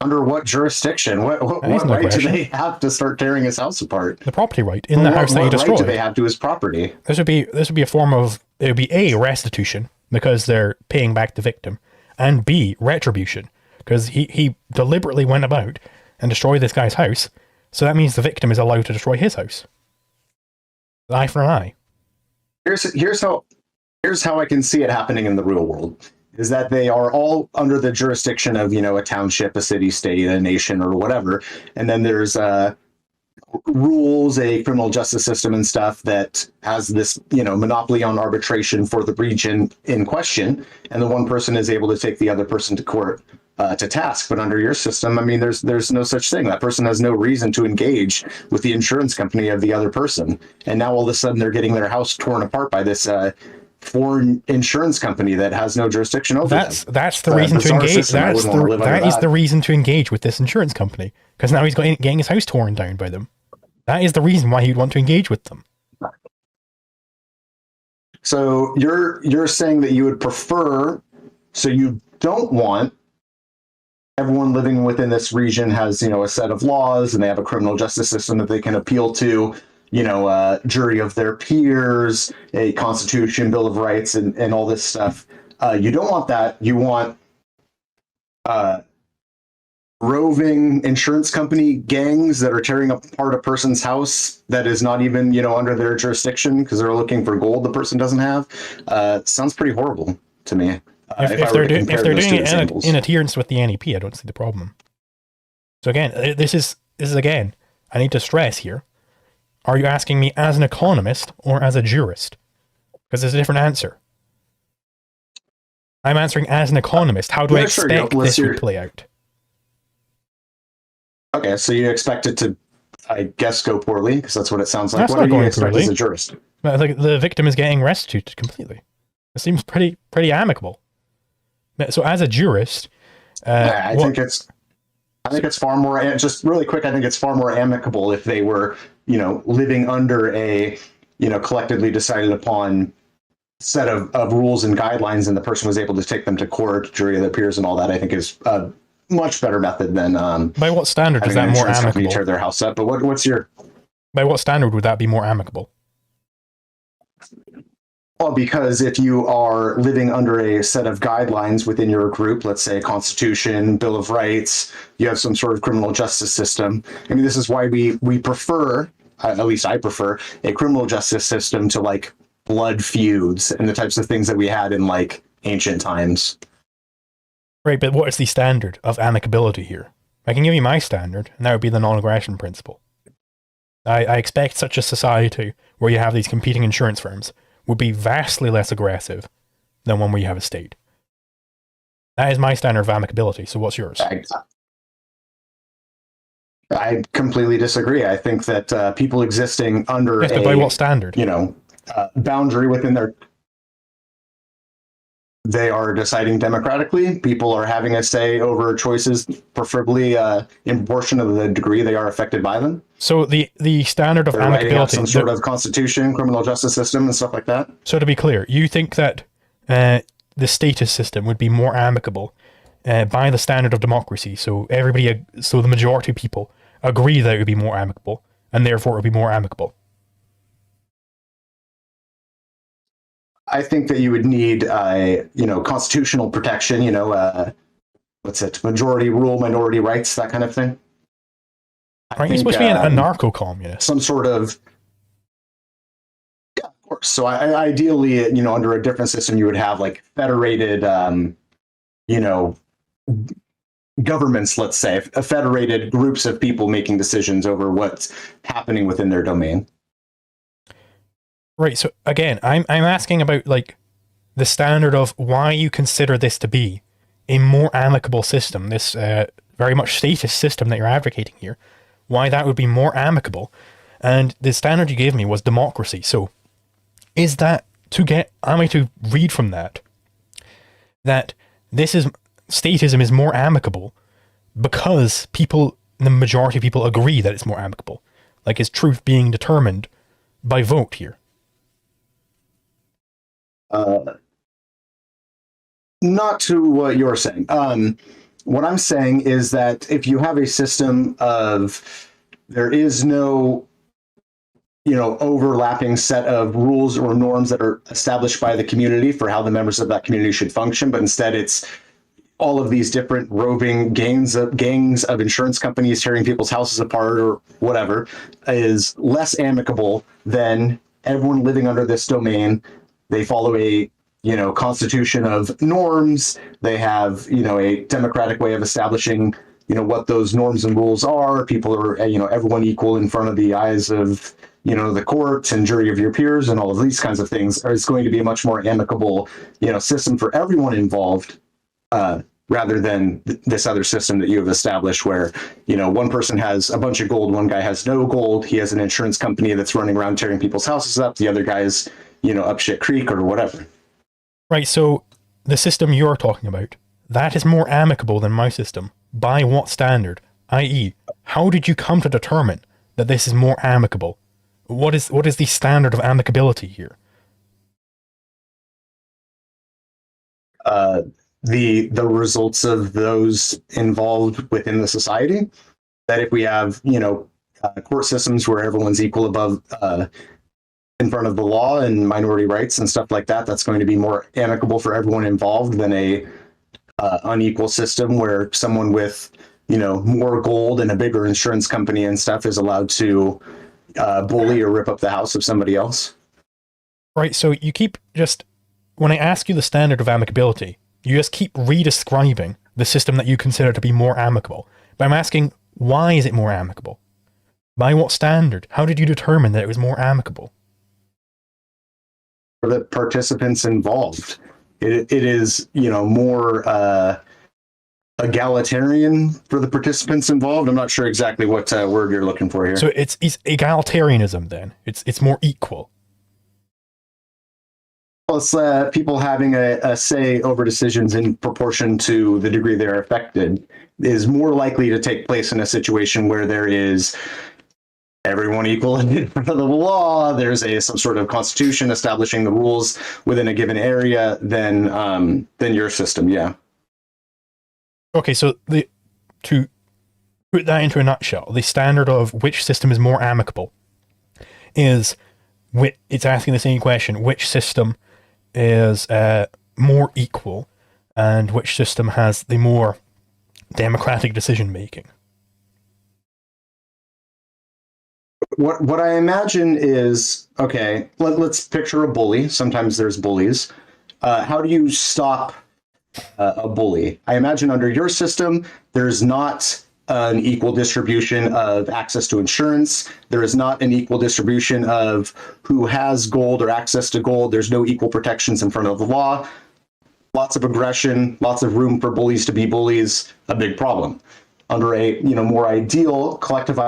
Under what jurisdiction? What right do they have to start tearing his house apart? The property right in the house that you destroyed. What right do they have to his property? This would be a form of, it would be A, restitution because they're paying back the victim, and B, retribution because he deliberately went about and destroyed this guy's house. So that means the victim is allowed to destroy his house. Eye for an eye. Here's how I can see it happening in the real world. Is that they are all under the jurisdiction of, a township, a city, state, a nation, or whatever. And then there's rules, a criminal justice system and stuff that has this, monopoly on arbitration for the region in question. And the one person is able to take the other person to court to task. But under your system, I mean, there's no such thing. That person has no reason to engage with the insurance company of the other person. And now all of a sudden they're getting their house torn apart by this foreign insurance company that has no jurisdiction over them. That's the reason to engage. That is the reason to engage with this insurance company because now he's getting his house torn down by them. That is the reason why he'd want to engage with them. So you're saying that you would prefer, so you don't want everyone living within this region has a set of laws and they have a criminal justice system that they can appeal to. A jury of their peers, a constitution, bill of rights, and all this stuff. You don't want that. You want roving insurance company gangs that are tearing apart a person's house that is not even, under their jurisdiction because they're looking for gold the person doesn't have. Sounds pretty horrible to me. If they're doing it in adherence with the NEP, I don't see the problem. So again, this is again, I need to stress here. Are you asking me as an economist or as a jurist? Because there's a different answer. I'm answering as an economist. How do I expect this to play out? Okay, so you expect it to, I guess, go poorly, because that's what it sounds like. That's what not do you going expect poorly. as a jurist? The victim is getting restituted completely. It seems pretty amicable. So as a jurist, I think it's far more, just really quick, I think it's far more amicable if they were, living under a, collectively decided upon set of rules and guidelines, and the person was able to take them to court, jury of their peers and all that. I think is a much better method than by what standard is that more amicable? Tear their house up. But what's your, by what standard would that be more amicable? Well, because if you are living under a set of guidelines within your group, let's say a constitution, bill of rights, you have some sort of criminal justice system. I mean, this is why we prefer, at least I prefer, a criminal justice system to like blood feuds and the types of things that we had in like ancient times. Right, but what is the standard of amicability here? I can give you my standard, and that would be the non-aggression principle. I expect such a society where you have these competing insurance firms would be vastly less aggressive than one where you have a state. That is my standard of amicability. So what's yours? I completely disagree. I think that people existing under but by what standard? Boundary within their, they are deciding democratically. People are having a say over choices, preferably in proportion of the degree they are affected by them. So the standard of amicability, some sort of constitution, criminal justice system, and stuff like that. So to be clear, you think that the status system would be more amicable by the standard of democracy? So the majority of people agree that it would be more amicable, and therefore it would be more amicable. I think that you would need, constitutional protection. Majority rule, minority rights, that kind of thing. Aren't you supposed to be an anarcho-communist? Some sort of, yeah, of course. So ideally, under a different system, you would have like federated, governments, let's say, federated groups of people making decisions over what's happening within their domain. Right. So again, I'm asking about like the standard of why you consider this to be a more amicable system, this very much statist system that you're advocating here, why that would be more amicable. And the standard you gave me was democracy. So is that am I to read from that statism is more amicable because the majority of people agree that it's more amicable? Like, is truth being determined by vote here? Not to what you're saying. What I'm saying is that if you have a system of there is no overlapping set of rules or norms that are established by the community for how the members of that community should function, but instead it's all of these different roving gangs of insurance companies tearing people's houses apart or whatever, is less amicable than everyone living under this domain. They follow a constitution of norms. They have a democratic way of establishing what those norms and rules are. People are everyone equal in front of the eyes of the court and jury of your peers, and all of these kinds of things. Is going to be a much more amicable system for everyone involved, rather than this other system that you have established where one person has a bunch of gold, one guy has no gold, he has an insurance company that's running around tearing people's houses up, the other guy's up shit creek or whatever. Right, so the system you're talking about, that is more amicable than my system. By what standard? I.e., how did you come to determine that this is more amicable? What is the standard of amicability here? The results of those involved within the society. That if we have court systems where everyone's equal above in front of the law and minority rights and stuff like that, that's going to be more amicable for everyone involved than a unequal system where someone with more gold and a bigger insurance company and stuff is allowed to bully or rip up the house of somebody else. Right, so you keep when I ask you the standard of amicability, you just keep redescribing the system that you consider to be more amicable. But I'm asking, why is it more amicable? By what standard? How did you determine that it was more amicable? For the participants involved. It is, more egalitarian for the participants involved. I'm not sure exactly what word you're looking for here. So it's egalitarianism then. It's more equal. Well, it's people having a say over decisions in proportion to the degree they're affected is more likely to take place in a situation where there is everyone equal in front of the law. There's some sort of constitution establishing the rules within a given area than your system. Yeah. Okay, so to put that into a nutshell, the standard of which system is more amicable is it's asking the same question: which system is more equal, and which system has the more democratic decision making? What I imagine is, okay, let's picture a bully. Sometimes there's bullies. How do you stop a bully? I imagine under your system, there's not an equal distribution of access to insurance. There is not an equal distribution of who has gold or access to gold. There's no equal protections in front of the law. Lots of aggression, lots of room for bullies to be bullies, a big problem. Under a more ideal collective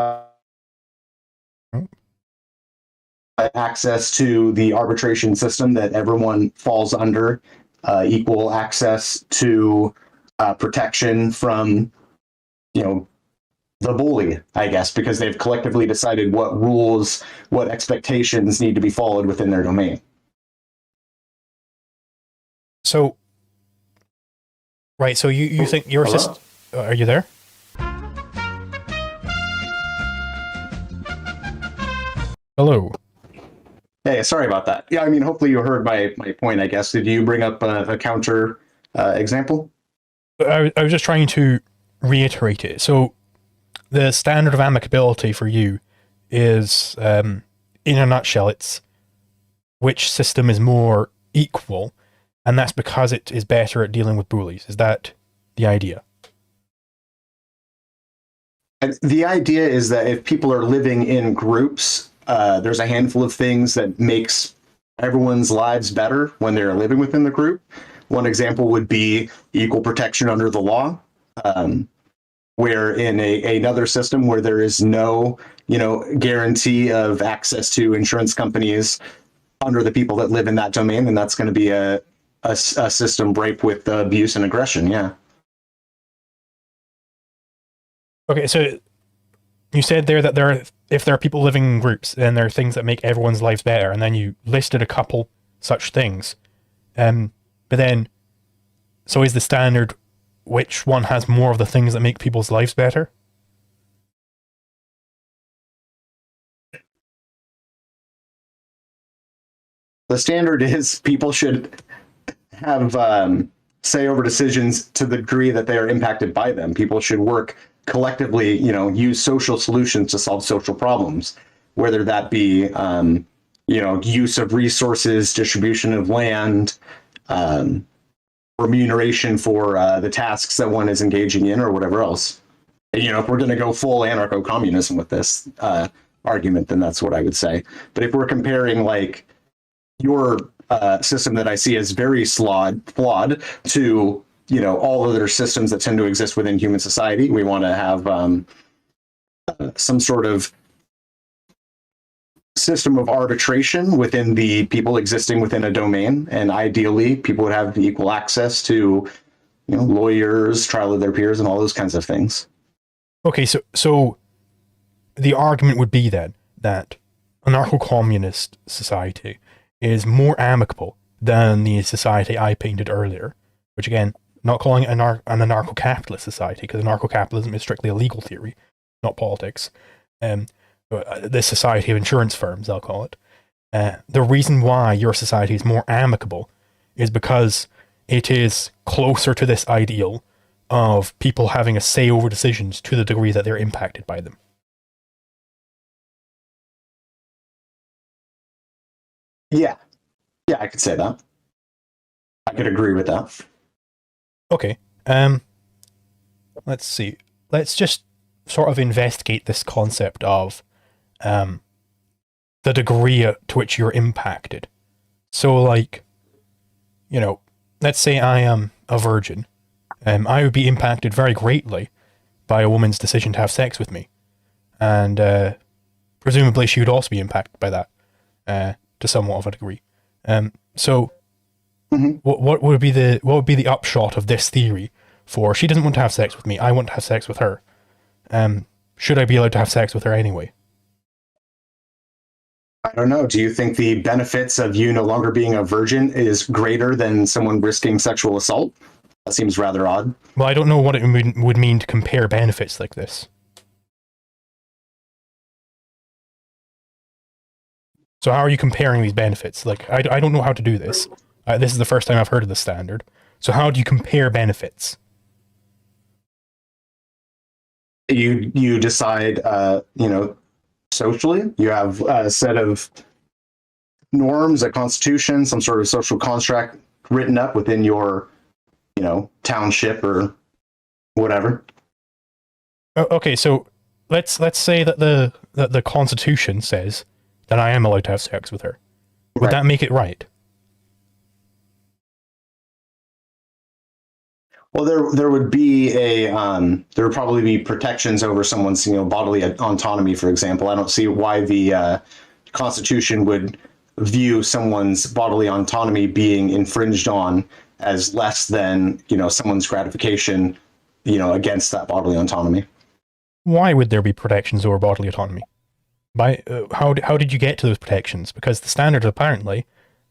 access to the arbitration system that everyone falls under, equal access to protection from the bully, I guess, because they've collectively decided what rules, what expectations need to be followed within their domain. So, right, so you think your system... Are you there? Hello. Hey, sorry about that. Yeah, I mean, hopefully you heard my point, I guess. Did you bring up a counter example? I was just trying to reiterate it. So, the standard of amicability for you is, in a nutshell, it's which system is more equal, and that's because it is better at dealing with bullies. Is that the idea? And the idea is that if people are living in groups, there's a handful of things that makes everyone's lives better when they're living within the group. One example would be equal protection under the law, where in another system where there is no, guarantee of access to insurance companies under the people that live in that domain, then that's going to be a system ripe with abuse and aggression. Yeah. Okay, so you said there that if there are people living in groups, then there are things that make everyone's lives better, and then you listed a couple such things. But then, so is the standard which one has more of the things that make people's lives better? The standard is people should have say over decisions to the degree that they are impacted by them. People should work collectively, use social solutions to solve social problems, whether that be, use of resources, distribution of land, remuneration for the tasks that one is engaging in, or whatever else. If we're going to go full anarcho-communism with this argument, then that's what I would say. But if we're comparing like your system that I see as very flawed to all other systems that tend to exist within human society, we want to have some sort of system of arbitration within the people existing within a domain, and ideally people would have equal access to lawyers, trial of their peers, and all those kinds of things. Okay, so the argument would be then that anarcho-communist society is more amicable than the society I painted earlier, which again, not calling it an anarcho-capitalist society, because anarcho-capitalism is strictly a legal theory, not politics. This society of insurance firms, I'll call it. The reason why your society is more amicable is because it is closer to this ideal of people having a say over decisions to the degree that they're impacted by them. Yeah, I could say that. I could agree with that. Okay. Let's see. Let's just sort of investigate this concept of the degree to which you're impacted. So, like, let's say I am a virgin. I would be impacted very greatly by a woman's decision to have sex with me, and presumably she would also be impacted by that to somewhat of a degree. So, what would be the upshot of this theory? For she doesn't want to have sex with me, I want to have sex with her. Should I be allowed to have sex with her anyway? I don't know. Do you think the benefits of you no longer being a virgin is greater than someone risking sexual assault? That seems rather odd. Well, I don't know what it would mean to compare benefits like this. So how are you comparing these benefits? Like, I don't know how to do this. This is the first time I've heard of the standard. So how do you compare benefits? You decide, socially. You have a set of norms, a constitution, some sort of social contract written up within your, township or whatever. Okay, so let's say that the Constitution says that I am allowed to have sex with her. Would that make it right? Well, there would be there would probably be protections over someone's bodily autonomy, for example. I don't see why the Constitution would view someone's bodily autonomy being infringed on as less than someone's gratification against that bodily autonomy. Why would there be protections over bodily autonomy? How did you get to those protections? Because the standard apparently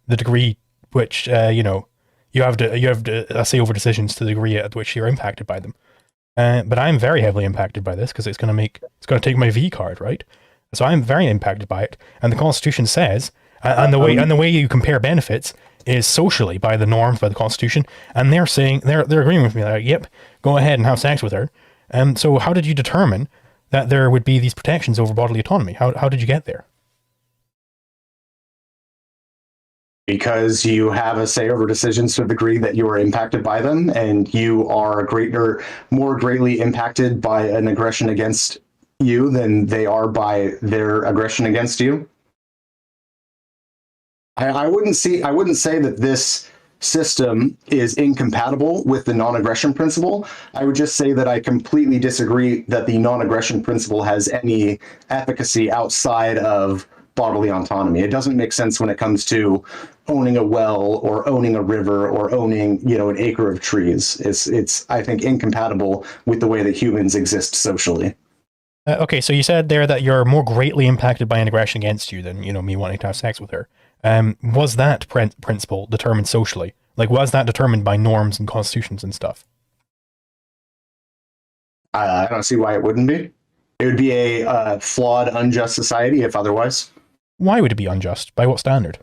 the degree which you have to say over decisions to the degree at which you're impacted by them. But I'm very heavily impacted by this because it's going to take my V card, right? So I'm very impacted by it, and the Constitution says, and the way you compare benefits is socially by the norms, by the Constitution, and they're saying they're agreeing with me. They're like, yep, go ahead and have sex with her. So how did you determine that there would be these protections over bodily autonomy? How did you get there? Because you have a say over decisions to the degree that you are impacted by them, and you are more greatly impacted by an aggression against you than they are by their aggression against you. I wouldn't say that this system is incompatible with the non-aggression principle. I would just say that I completely disagree that the non-aggression principle has any efficacy outside of bodily autonomy. It doesn't make sense when it comes to owning a well or owning a river or owning, an acre of trees. It's I think incompatible with the way that humans exist socially. Okay, so you said there that you're more greatly impacted by an aggression against you than, me wanting to have sex with her. Was that principle determined socially? Like, was that determined by norms and constitutions and stuff? I don't see why it wouldn't be. It would be a flawed, unjust society if otherwise. Why would it be unjust? By what standard?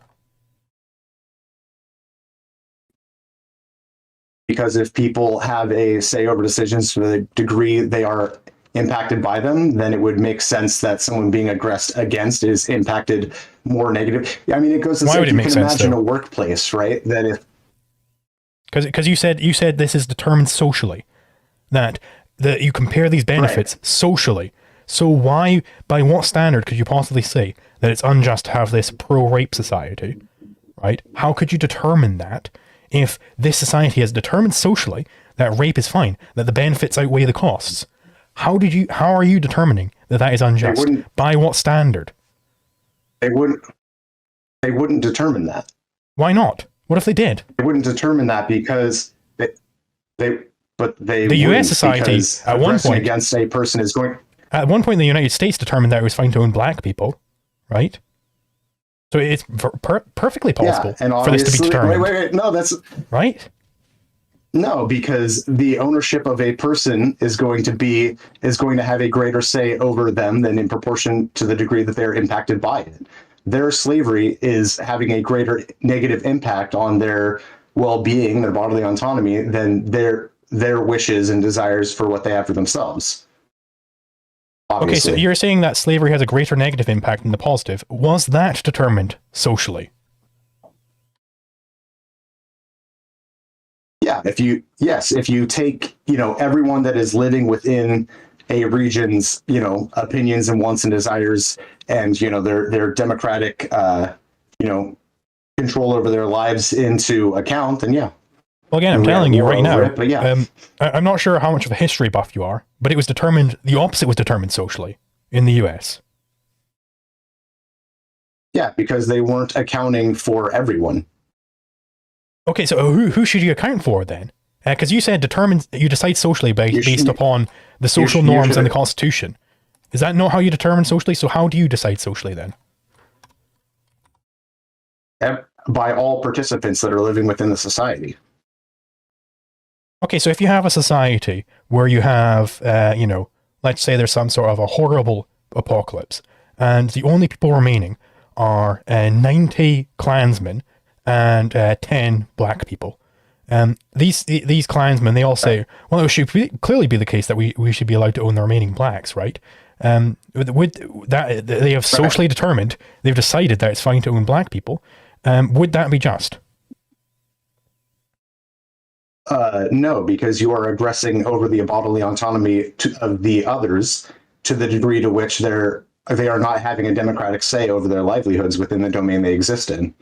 Because if people have a say over decisions to the degree they are impacted by them, then it would make sense that someone being aggressed against is impacted more negative. I mean, it goes to say, you can imagine a workplace, right? That if because you said this is determined socially, that you compare these benefits socially. So why, by what standard could you possibly say that it's unjust to have this pro-rape society, right? How could you determine that if this society has determined socially that rape is fine, that the benefits outweigh the costs? How are you determining that that is unjust? By what standard? They wouldn't determine that. Why not? What if they did? They wouldn't determine that because the U.S. society at one point against a person is going. At one point, the United States determined that it was fine to own black people, right? So it's perfectly possible for this to be determined. Wait. No, that's right. No, because the ownership of a person is going to have a greater say over them than in proportion to the degree that they're impacted by it. Their slavery is having a greater negative impact on their well-being, their bodily autonomy, than their wishes and desires for what they have for themselves. Obviously. Okay, so you're saying that slavery has a greater negative impact than the positive. Was that determined socially? Yeah, if you take, everyone that is living within a region's, opinions and wants and desires and, their democratic, control over their lives into account, then yeah. Well, again, I'm telling you right now, I'm not sure how much of a history buff you are, but the opposite was determined socially in the US. Yeah, because they weren't accounting for everyone. Okay, so who should you account for then? Because you said you decide socially based upon the social norms and the Constitution. Is that not how you determine socially? So how do you decide socially then? By all participants that are living within the society. Okay, so if you have a society where you have, let's say there's some sort of a horrible apocalypse, and the only people remaining are 90 Klansmen and 10 black people. These Klansmen, they all say, well, it should clearly be the case that we should be allowed to own the remaining blacks, right? Would that they have socially determined, they've decided that it's fine to own black people. Would that be just? No, because you are aggressing over the bodily autonomy of the others to the degree to which they are not having a democratic say over their livelihoods within the domain they exist in.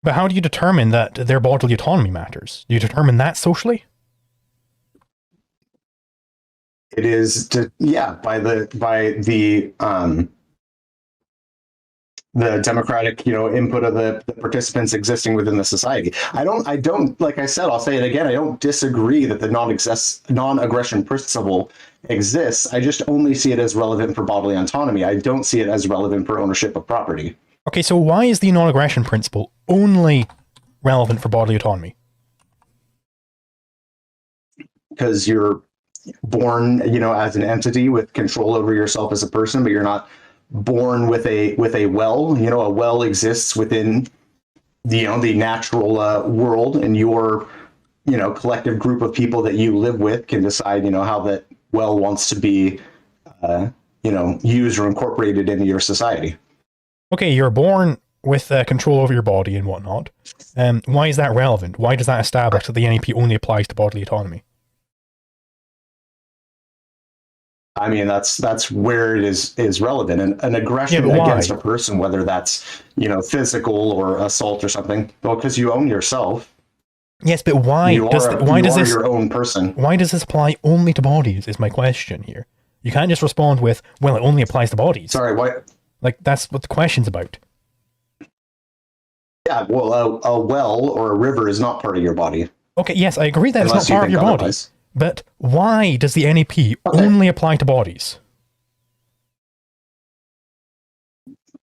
But how do you determine that their bodily autonomy matters? Do you determine that socially? It is by the democratic, input of the participants existing within the society. I don't, like I said, I'll say it again, I don't disagree that the non-aggression principle exists. I just only see it as relevant for bodily autonomy. I don't see it as relevant for ownership of property. Okay, so why is the non-aggression principle only relevant for bodily autonomy? Because you're born, as an entity with control over yourself as a person, but you're not born with a well. A well exists within the natural world, and your collective group of people that you live with can decide how that well wants to be used or incorporated into your society. Okay, you're born with control over your body and whatnot, why is that relevant? Why does that establish that the NEP only applies to bodily autonomy? I mean, that's where it is relevant. And an aggression against a person, whether that's, physical or assault or something, well, because you own yourself. Yes, but why does this your own person? Why does this apply only to bodies? Is my question here. You can't just respond with, "Well, it only applies to bodies." Sorry, what? Like that's what the question's about. Yeah, well, a well or a river is not part of your body. Okay, yes, I agree that it's not part of your body. But why does the NEP only apply to bodies?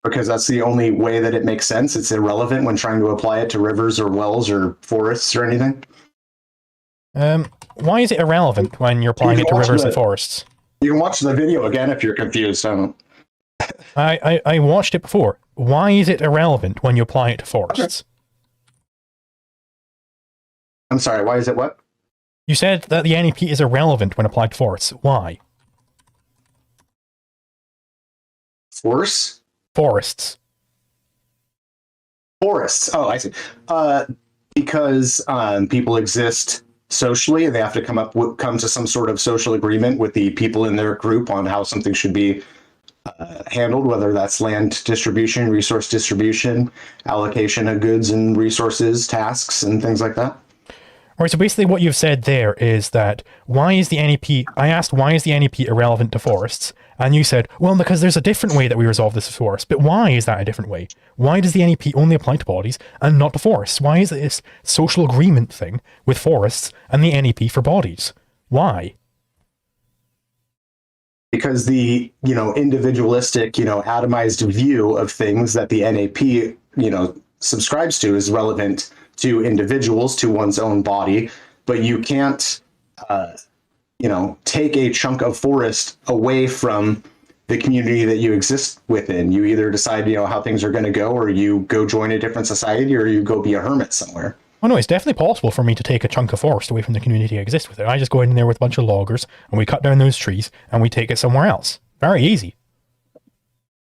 Because that's the only way that it makes sense. It's irrelevant when trying to apply it to rivers or wells or forests or anything. Why is it irrelevant when you're applying it to rivers and forests? You can watch the video again if you're confused. I watched it before. Why is it irrelevant when you apply it to forests? I'm sorry, why is it what? You said that the NEP is irrelevant when applied to forests. Why? Forests? Forests. Forests. Oh, I see. Because people exist socially, and they have to come to some sort of social agreement with the people in their group on how something should be handled, whether that's land distribution, resource distribution, allocation of goods and resources, tasks, and things like that. All right, so basically what you've said there is that I asked why is the NEP irrelevant to forests? And you said, well, because there's a different way that we resolve this with forests. But why is that a different way? Why does the NEP only apply to bodies and not to forests? Why is it this social agreement thing with forests and the NEP for bodies? Why? Because the, individualistic, atomized view of things that the NAP, subscribes to is relevant to individuals, to one's own body, but you can't, take a chunk of forest away from the community that you exist within. You either decide, how things are going to go, or you go join a different society, or you go be a hermit somewhere. Oh no, it's definitely possible for me to take a chunk of forest away from the community I exist with. I just go in there with a bunch of loggers, and we cut down those trees, and we take it somewhere else. Very easy.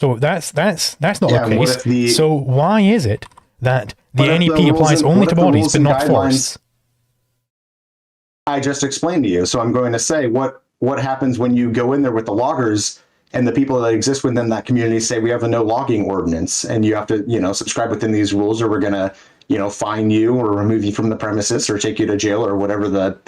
So that's not the case. So why is it that the NEP applies only to bodies but not forests? I just explained to you. So I'm going to say what happens when you go in there with the loggers and the people that exist within that community say we have a no logging ordinance and you have to, subscribe within these rules or we're going to, fine you or remove you from the premises or take you to jail or whatever the,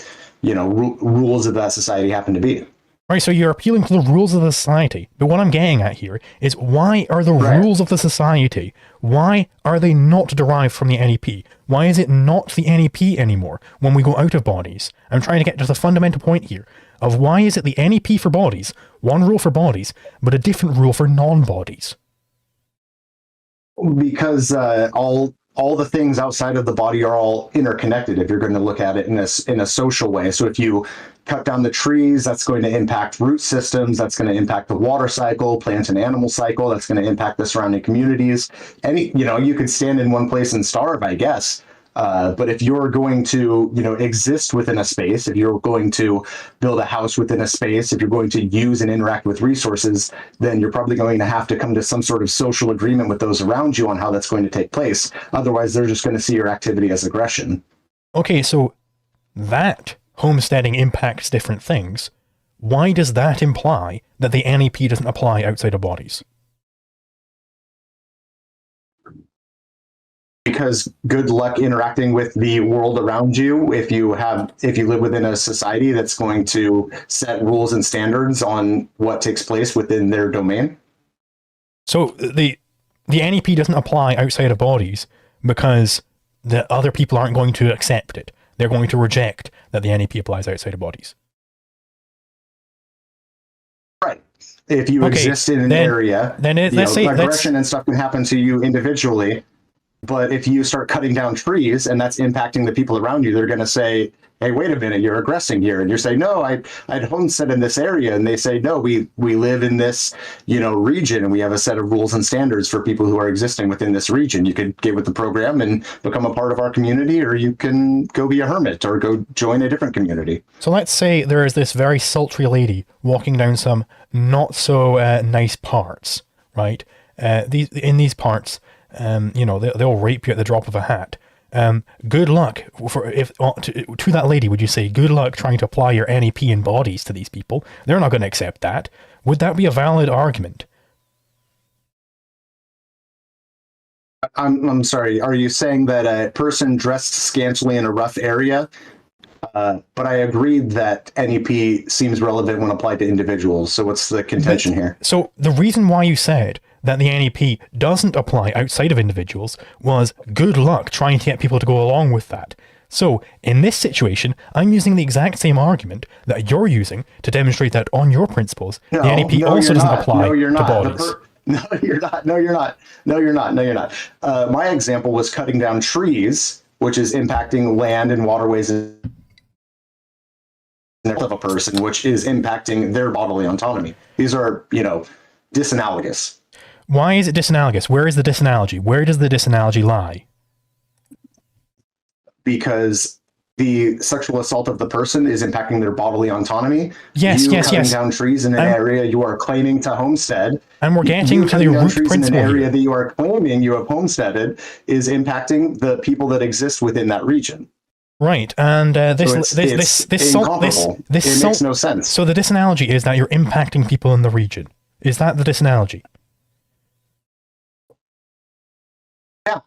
rules of that society happen to be. Right, so you're appealing to the rules of the society. But what I'm getting at here is why are the rules of the society, why are they not derived from the NEP? Why is it not the NEP anymore when we go out of bodies? I'm trying to get to the fundamental point here of why is it the NEP for bodies, one rule for bodies, but a different rule for non-bodies? Because all the things outside of the body are all interconnected if you're going to look at it in a social way. So if you cut down the trees, that's going to impact root systems, that's going to impact the water cycle, plant and animal cycle, that's going to impact the surrounding communities. You could stand in one place and starve, I guess. But if you're going to, exist within a space, if you're going to build a house within a space, if you're going to use and interact with resources, then you're probably going to have to come to some sort of social agreement with those around you on how that's going to take place. Otherwise, they're just going to see your activity as aggression. Okay, so that homesteading impacts different things. Why does that imply that the NEP doesn't apply outside of bodies? Because good luck interacting with the world around you if you live within a society that's going to set rules and standards on what takes place within their domain. So the NEP doesn't apply outside of bodies because the other people aren't going to accept it. They're going to reject that the NEP applies outside of bodies. Right. If you exist in an area, then aggression and stuff can happen to you individually. But if you start cutting down trees and that's impacting the people around you, they're going to say, hey, wait a minute, you're aggressing here. And you say, no, I'd homestead in this area. And they say, no, we live in this, region and we have a set of rules and standards for people who are existing within this region. You could get with the program and become a part of our community, or you can go be a hermit or go join a different community. So let's say there is this very sultry lady walking down some not so nice parts, right? In these parts, they'll rape you at the drop of a hat. Good luck to that lady. Would you say good luck trying to apply your NEP in bodies to these people? They're not going to accept that. Would that be a valid argument? I'm sorry. Are you saying that a person dressed scantily in a rough area? But I agree that NEP seems relevant when applied to individuals. So what's the contention here? So the reason why you said that the NEP doesn't apply outside of individuals was good luck trying to get people to go along with that. So in this situation, I'm using the exact same argument that you're using to demonstrate that on your principles, the NEP also doesn't apply to bodies. No, you're not. No, you're not. No, you're not. No, you're not. My example was cutting down trees, which is impacting land and waterways of a person, which is impacting their bodily autonomy. These are, disanalogous. Why is it disanalogous? Where is the disanalogy? Where does the disanalogy lie? Because the sexual assault of the person is impacting their bodily autonomy. Yes. Cutting down trees in an area you are claiming to homestead. And we're getting to the root principle in an area here. that you are claiming you have homesteaded is impacting the people that exist within that region. Right, and this makes no sense. So the disanalogy is that you're impacting people in the region. Is that the disanalogy? Yeah.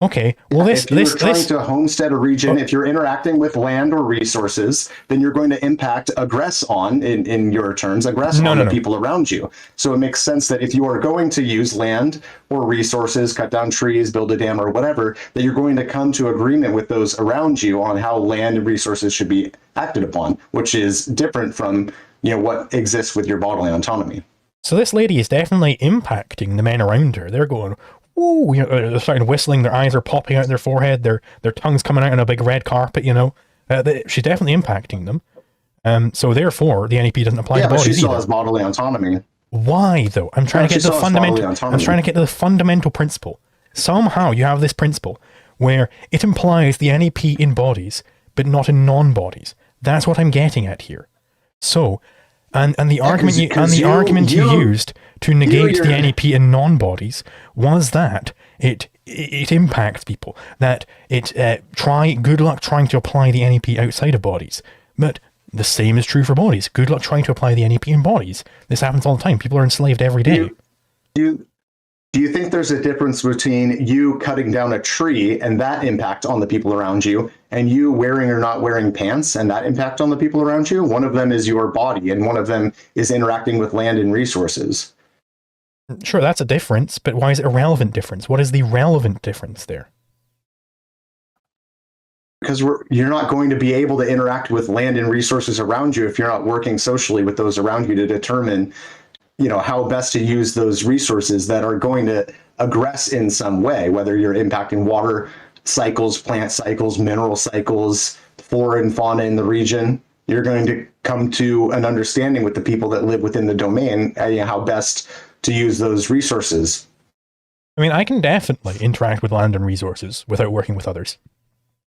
Okay. Well, if you're trying to homestead a region, if you're interacting with land or resources, then you're going to aggress on the people around you. So it makes sense that if you are going to use land or resources, cut down trees, build a dam or whatever, that you're going to come to agreement with those around you on how land and resources should be acted upon, which is different from what exists with your bodily autonomy. So this lady is definitely impacting the men around her. They're going, ooh, they're starting whistling, their eyes are popping out their forehead, their tongue's coming out on a big red carpet, she's definitely impacting them. So therefore, the NEP doesn't apply to bodies either. Yeah, she still either. has bodily autonomy. Why, though? I'm trying to get to the fundamental principle. Somehow you have this principle where it implies the NEP in bodies, but not in non-bodies. That's what I'm getting at here. So, and the argument you used to negate the NEP in non-bodies was that it impacts people, that good luck trying to apply the NEP outside of bodies. But the same is true for bodies. Good luck trying to apply the NEP in bodies. This happens all the time. People are enslaved every day. Do you think there's a difference between you cutting down a tree and that impact on the people around you, and you wearing or not wearing pants and that impact on the people around you? One of them is your body, and one of them is interacting with land and resources. Sure, that's a difference, but why is it a relevant difference? What is the relevant difference there? Because you're not going to be able to interact with land and resources around you if you're not working socially with those around you to determine how best to use those resources that are going to aggress in some way, whether you're impacting water cycles, plant cycles, mineral cycles, flora and fauna in the region. You're going to come to an understanding with the people that live within the domain, how best to use those resources. I mean, I can definitely interact with land and resources without working with others.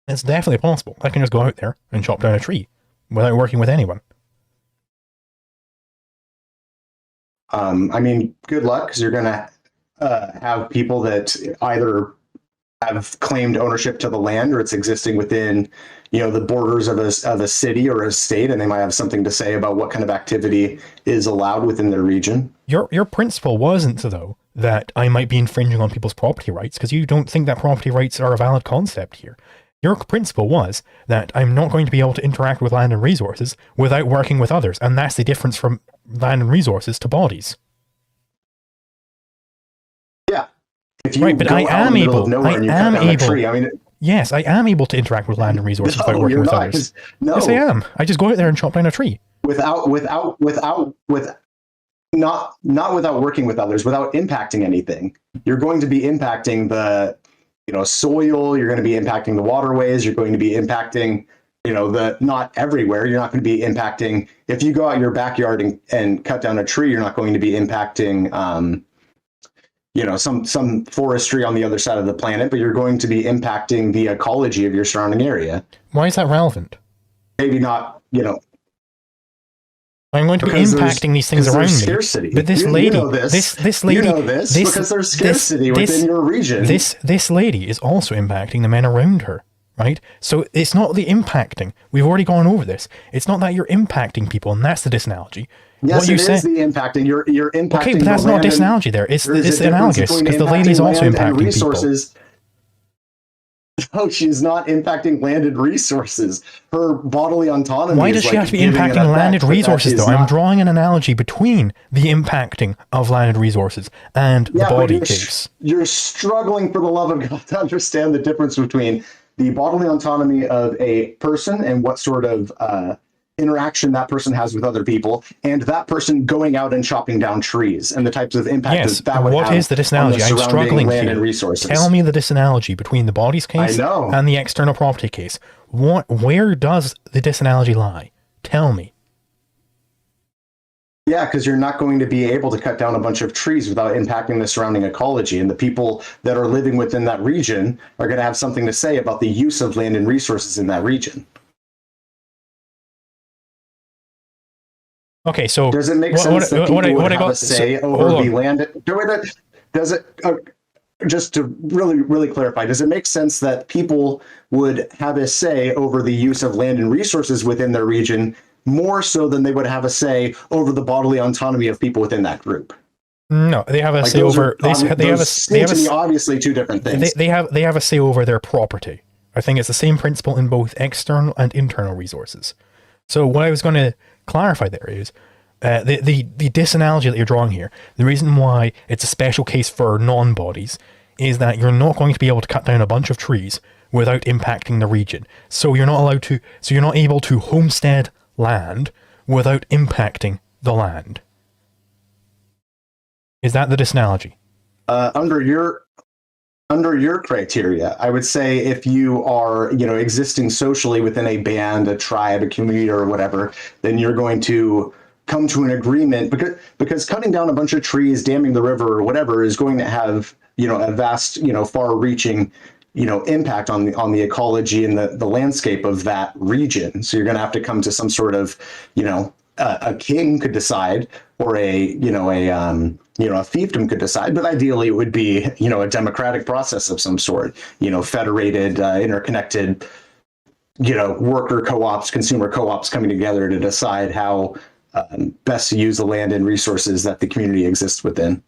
It's definitely possible. I can just go out there and chop down a tree without working with anyone. Good luck, because you're going to have people that either have claimed ownership to the land, or it's existing within, the borders of a city or a state, and they might have something to say about what kind of activity is allowed within their region. Your principle wasn't, though, that I might be infringing on people's property rights, because you don't think that property rights are a valid concept here. Your principle was that I'm not going to be able to interact with land and resources without working with others, and that's the difference from land and resources to bodies. Yeah. If you right, but I am able. Yes, I am able to interact with land and resources without working with others. No. Yes, I am. I just go out there and chop down a tree. Not without working with others, without impacting anything. You're going to be impacting the soil, you're going to be impacting the waterways, you're going to be impacting, not everywhere. You're not going to be impacting, if you go out your backyard and cut down a tree, you're not going to be impacting, some forestry on the other side of the planet, but you're going to be impacting the ecology of your surrounding area. Why is that relevant? Maybe not, I'm going to be Because impacting these things around me. Scarcity. But this lady, this lady, you know this because there's scarcity within your region. This lady is also impacting the men around her, right? So it's not the impacting. We've already gone over this. It's not that you're impacting people, and that's the disanalogy. Yes, it is the impacting. You're impacting. Okay, but that's not a disanalogy there. It's analogous because the lady is also impacting resources. People. No, she's not impacting landed resources. Her bodily autonomy. Why does she have to be impacting landed resources, though? I'm drawing an analogy between the impacting of landed resources and the body case. You're struggling, for the love of God, to understand the difference between the bodily autonomy of a person and what sort of interaction that person has with other people, and that person going out and chopping down trees, and the types of impact that would have. What is the disanalogy? I'm struggling land here. And resources. Tell me the disanalogy between the bodies case and the external property case. Where does the disanalogy lie? Tell me. Yeah, because you're not going to be able to cut down a bunch of trees without impacting the surrounding ecology, and the people that are living within that region are going to have something to say about the use of land and resources in that region. Okay, so does it make sense that people would have a say over the land? Does it, just to really clarify, does it make sense that people would have a say over the use of land and resources within their region more so than they would have a say over the bodily autonomy of people within that group? No, they have a say over. They have obviously two different things. They have a say over their property. I think it's the same principle in both external and internal resources. So what I was going to clarify there is the disanalogy that you're drawing here. The reason why it's a special case for non-bodies is that you're not going to be able to cut down a bunch of trees without impacting the region. So you're not allowed to. So you're not able to homestead land without impacting the land. Is that the disanalogy? Under your criteria, I would say if you are, existing socially within a band, a tribe, a community, or whatever, then you're going to come to an agreement because cutting down a bunch of trees, damming the river, or whatever is going to have, a vast, far-reaching, impact on the ecology and the landscape of that region. So you're going to have to come to some sort of, a king could decide, or a fiefdom could decide, but ideally it would be, a democratic process of some sort, federated, interconnected, worker co-ops, consumer co-ops coming together to decide how best to use the land and resources that the community exists within.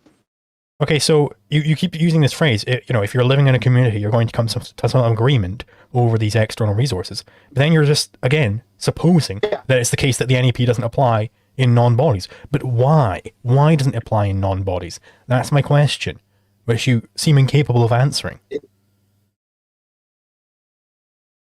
Okay, so you keep using this phrase, if you're living in a community, you're going to come to some agreement over these external resources. But then you're just, again, supposing that it's the case that the NEP doesn't apply in non-bodies. But why? Why doesn't it apply in non-bodies? That's my question, which you seem incapable of answering.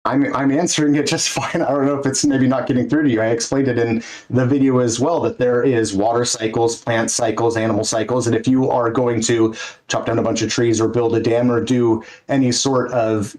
I'm answering it just fine. I don't know if it's maybe not getting through to you. I explained it in the video as well, that there is water cycles, plant cycles, animal cycles, and if you are going to chop down a bunch of trees or build a dam or do any sort of,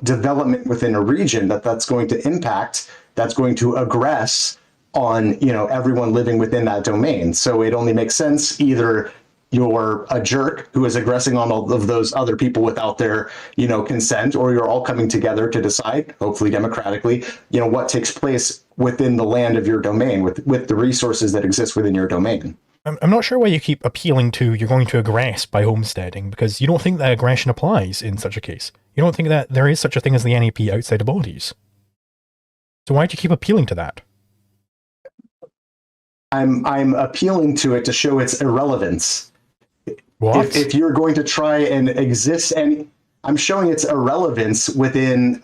development within a region, that's going to impact, that's going to aggress on, everyone living within that domain. So it only makes sense either you're a jerk who is aggressing on all of those other people without their, consent, or you're all coming together to decide, hopefully democratically, what takes place within the land of your domain with the resources that exist within your domain. I'm not sure why you keep appealing to you're going to aggress by homesteading, because you don't think that aggression applies in such a case. You don't think that there is such a thing as the NEP outside of bodies. So why do you keep appealing to that? I'm appealing to it to show its irrelevance. What? If you're going to try and exist, and I'm showing its irrelevance within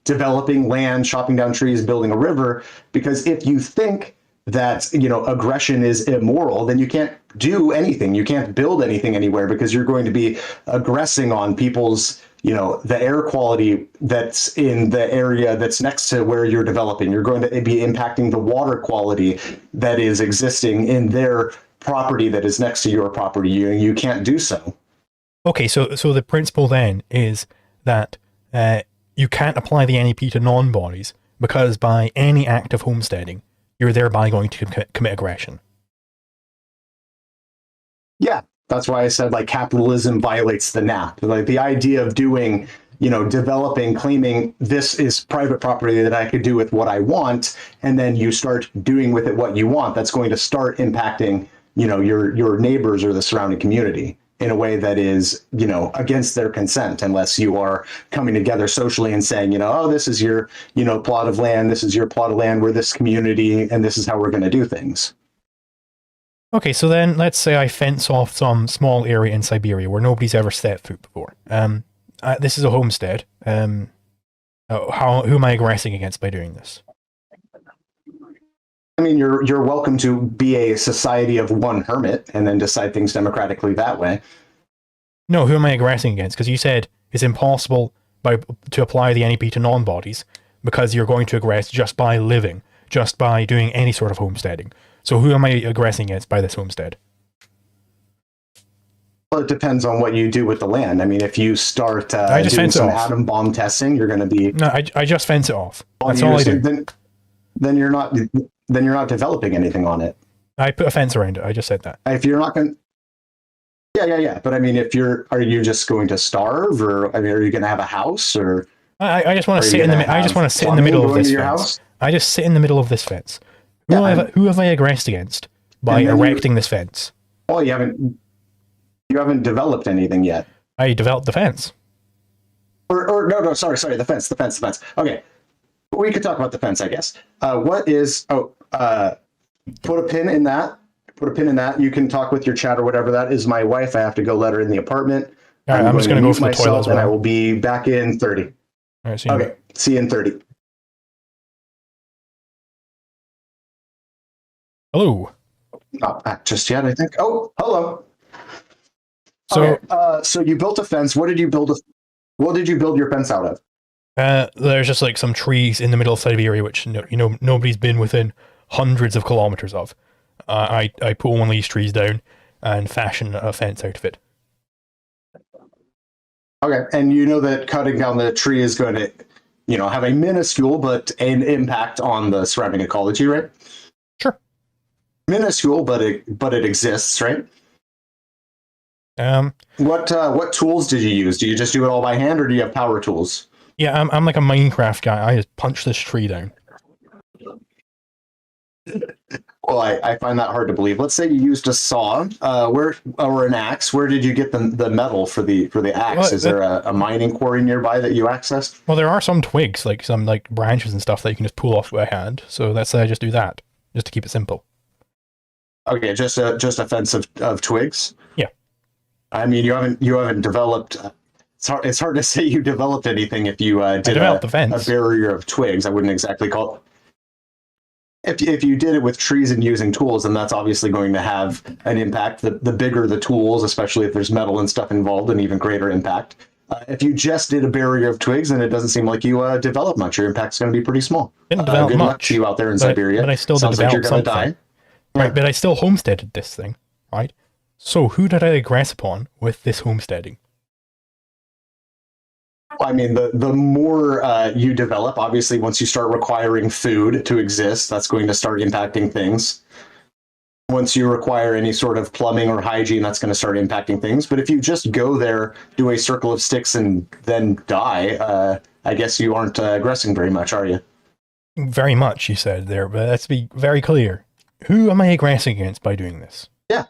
developing land, chopping down trees, building a river, because if you think that, aggression is immoral, then you can't do anything. You can't build anything anywhere because you're going to be aggressing on people's, the air quality that's in the area that's next to where you're developing. You're going to be impacting the water quality that is existing in their property that is next to your property. You can't do so. Okay, so the principle then is that you can't apply the NEP to non-bodies because by any act of homesteading, you're thereby going to commit aggression. Yeah, that's why I said capitalism violates the NAP. The idea of doing developing, claiming this is private property that I could do with what I want, and then you start doing with it what you want, that's going to start impacting, your neighbors or the surrounding community in a way that is, against their consent, unless you are coming together socially and saying, oh, this is your, plot of land, this is your plot of land, we're this community, and this is how we're going to do things. Okay, so then let's say I fence off some small area in Siberia where nobody's ever set foot before. This is a homestead. Who am I aggressing against by doing this? I mean, you're welcome to be a society of one hermit and then decide things democratically that way. No, who am I aggressing against? Because you said it's impossible to apply the NEP to non-bodies because you're going to aggress just by living, just by doing any sort of homesteading. So who am I aggressing against by this homestead? Well, it depends on what you do with the land. I mean, if you start doing some atom bomb testing, you're going to be... No, I just fence it off. That's all I do. Then you're not developing anything on it. I put a fence around it. I just said that. If you're not going... Yeah. But I mean, are you just going to starve, or I mean, are you going to have a house, or... I just want to sit in the... I just want to sit in the middle of this fence. I just sit in the middle of this fence. Who have I aggressed against by erecting this fence? Well, you haven't developed anything yet. I developed the fence. Or no, sorry, the fence. Okay, we could talk about the fence, I guess. Put a pin in that. Put a pin in that. You can talk with your chat or whatever. That is my wife. I have to go let her in the apartment. All right, I'm just going to go for the toilet as well. And I will be back in 30. All right, see you. See you in 30. Hello. Not back just yet, I think. Oh, hello. So, so you built a fence. What did you build your fence out of? There's just like some trees in the middle of Siberia, which nobody's been within hundreds of kilometers of. I put one of these trees down and fashion a fence out of it. Okay, and you know that cutting down the tree is going to, have a minuscule but an impact on the surrounding ecology, right? Sure. Minuscule, but it exists, right? What tools did you use? Do you just do it all by hand, or do you have power tools? Yeah, I'm like a Minecraft guy. I just punch this tree down. Well, I find that hard to believe. Let's say you used a saw, or an axe. Where did you get the metal for the axe? Well, is there a mining quarry nearby that you accessed? Well, there are some twigs, like some branches and stuff that you can just pull off by hand. So let's say I just do that, just to keep it simple. Okay, just a fence of twigs. Yeah. I mean, you haven't developed. It's hard to say you developed anything if you did the fence. A barrier of twigs. I wouldn't exactly call it. If you did it with trees and using tools, then that's obviously going to have an impact. The bigger the tools, especially if there's metal and stuff involved, an even greater impact. If you just did a barrier of twigs, then it doesn't seem like you developed much. Your impact's going to be pretty small. Didn't develop good much. luck to you out there in Siberia. But I still Sounds like you're going to die. Right, but I still homesteaded this thing, right? So who did I aggress upon with this homesteading? I mean, the more you develop, obviously, once you start requiring food to exist, that's going to start impacting things. Once you require any sort of plumbing or hygiene, that's going to start impacting things. But if you just go there, do a circle of sticks, and then die, I guess you aren't aggressing very much, are you? Very much, you said there, but let's be very clear. Who am I aggressing against by doing this? Yeah.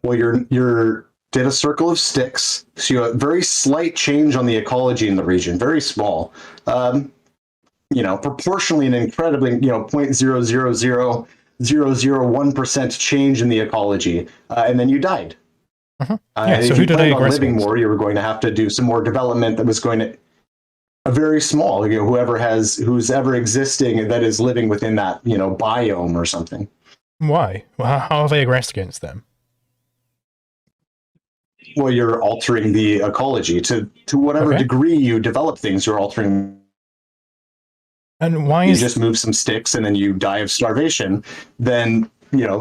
Well, you're did a circle of sticks, so you have a very slight change on the ecology in the region, very small. Proportionally and incredibly, 0.0000001% change in the ecology, and then you died. Yeah, so who did I aggress living more, you were going to have to do some more development that was going to a very small, who's ever existing that is living within that, biome or something. Why? Well, how have I aggressed against them? Well, you're altering the ecology to whatever degree you develop things. You're altering. And why you just move some sticks and then you die of starvation? Then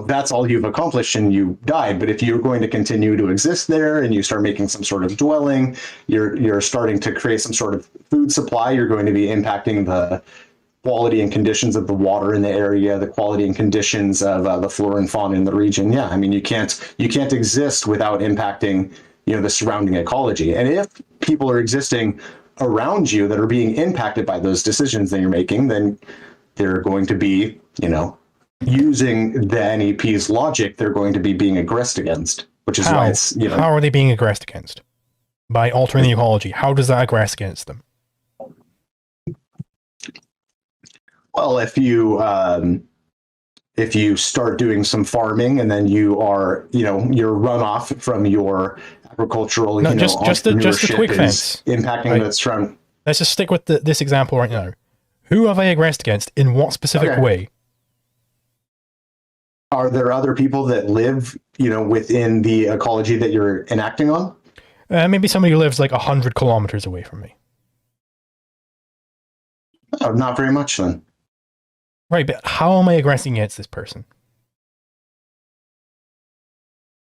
that's all you've accomplished and you died. But if you're going to continue to exist there and you start making some sort of dwelling, you're starting to create some sort of food supply. You're going to be impacting the quality and conditions of the water in the area, the quality and conditions of the flora and fauna in the region. Yeah, I mean, you can't exist without impacting, the surrounding ecology. And if people are existing around you that are being impacted by those decisions that you're making, then they're going to be, using the NEP's logic, they're going to be being aggressed against, which is why it's, How are they being aggressed against? By altering the ecology. How does that aggress against them? Well, if you start doing some farming and then you are, your runoff from your agricultural, just the twig fence impacting right? that's from. Let's just stick with this example right now. Who have I aggressed against? In what specific way? Are there other people that live, within the ecology that you're enacting on? Maybe somebody who lives like 100 kilometers away from me. Oh, not very much then. Right, but how am I aggressing against this person?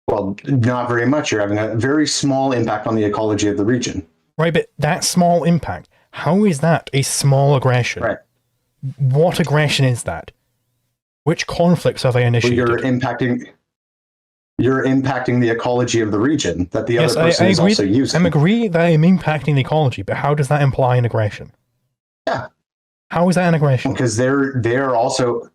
Well, not very much. You're having a very small impact on the ecology of the region. Right, but that small impact, how is that a small aggression? Right. What aggression is that? Which conflicts have I initiated? Well, you're impacting the ecology of the region that the other person is also using. I agree that I'm impacting the ecology, but how does that imply an aggression? Yeah. How is that an aggression? Because they're also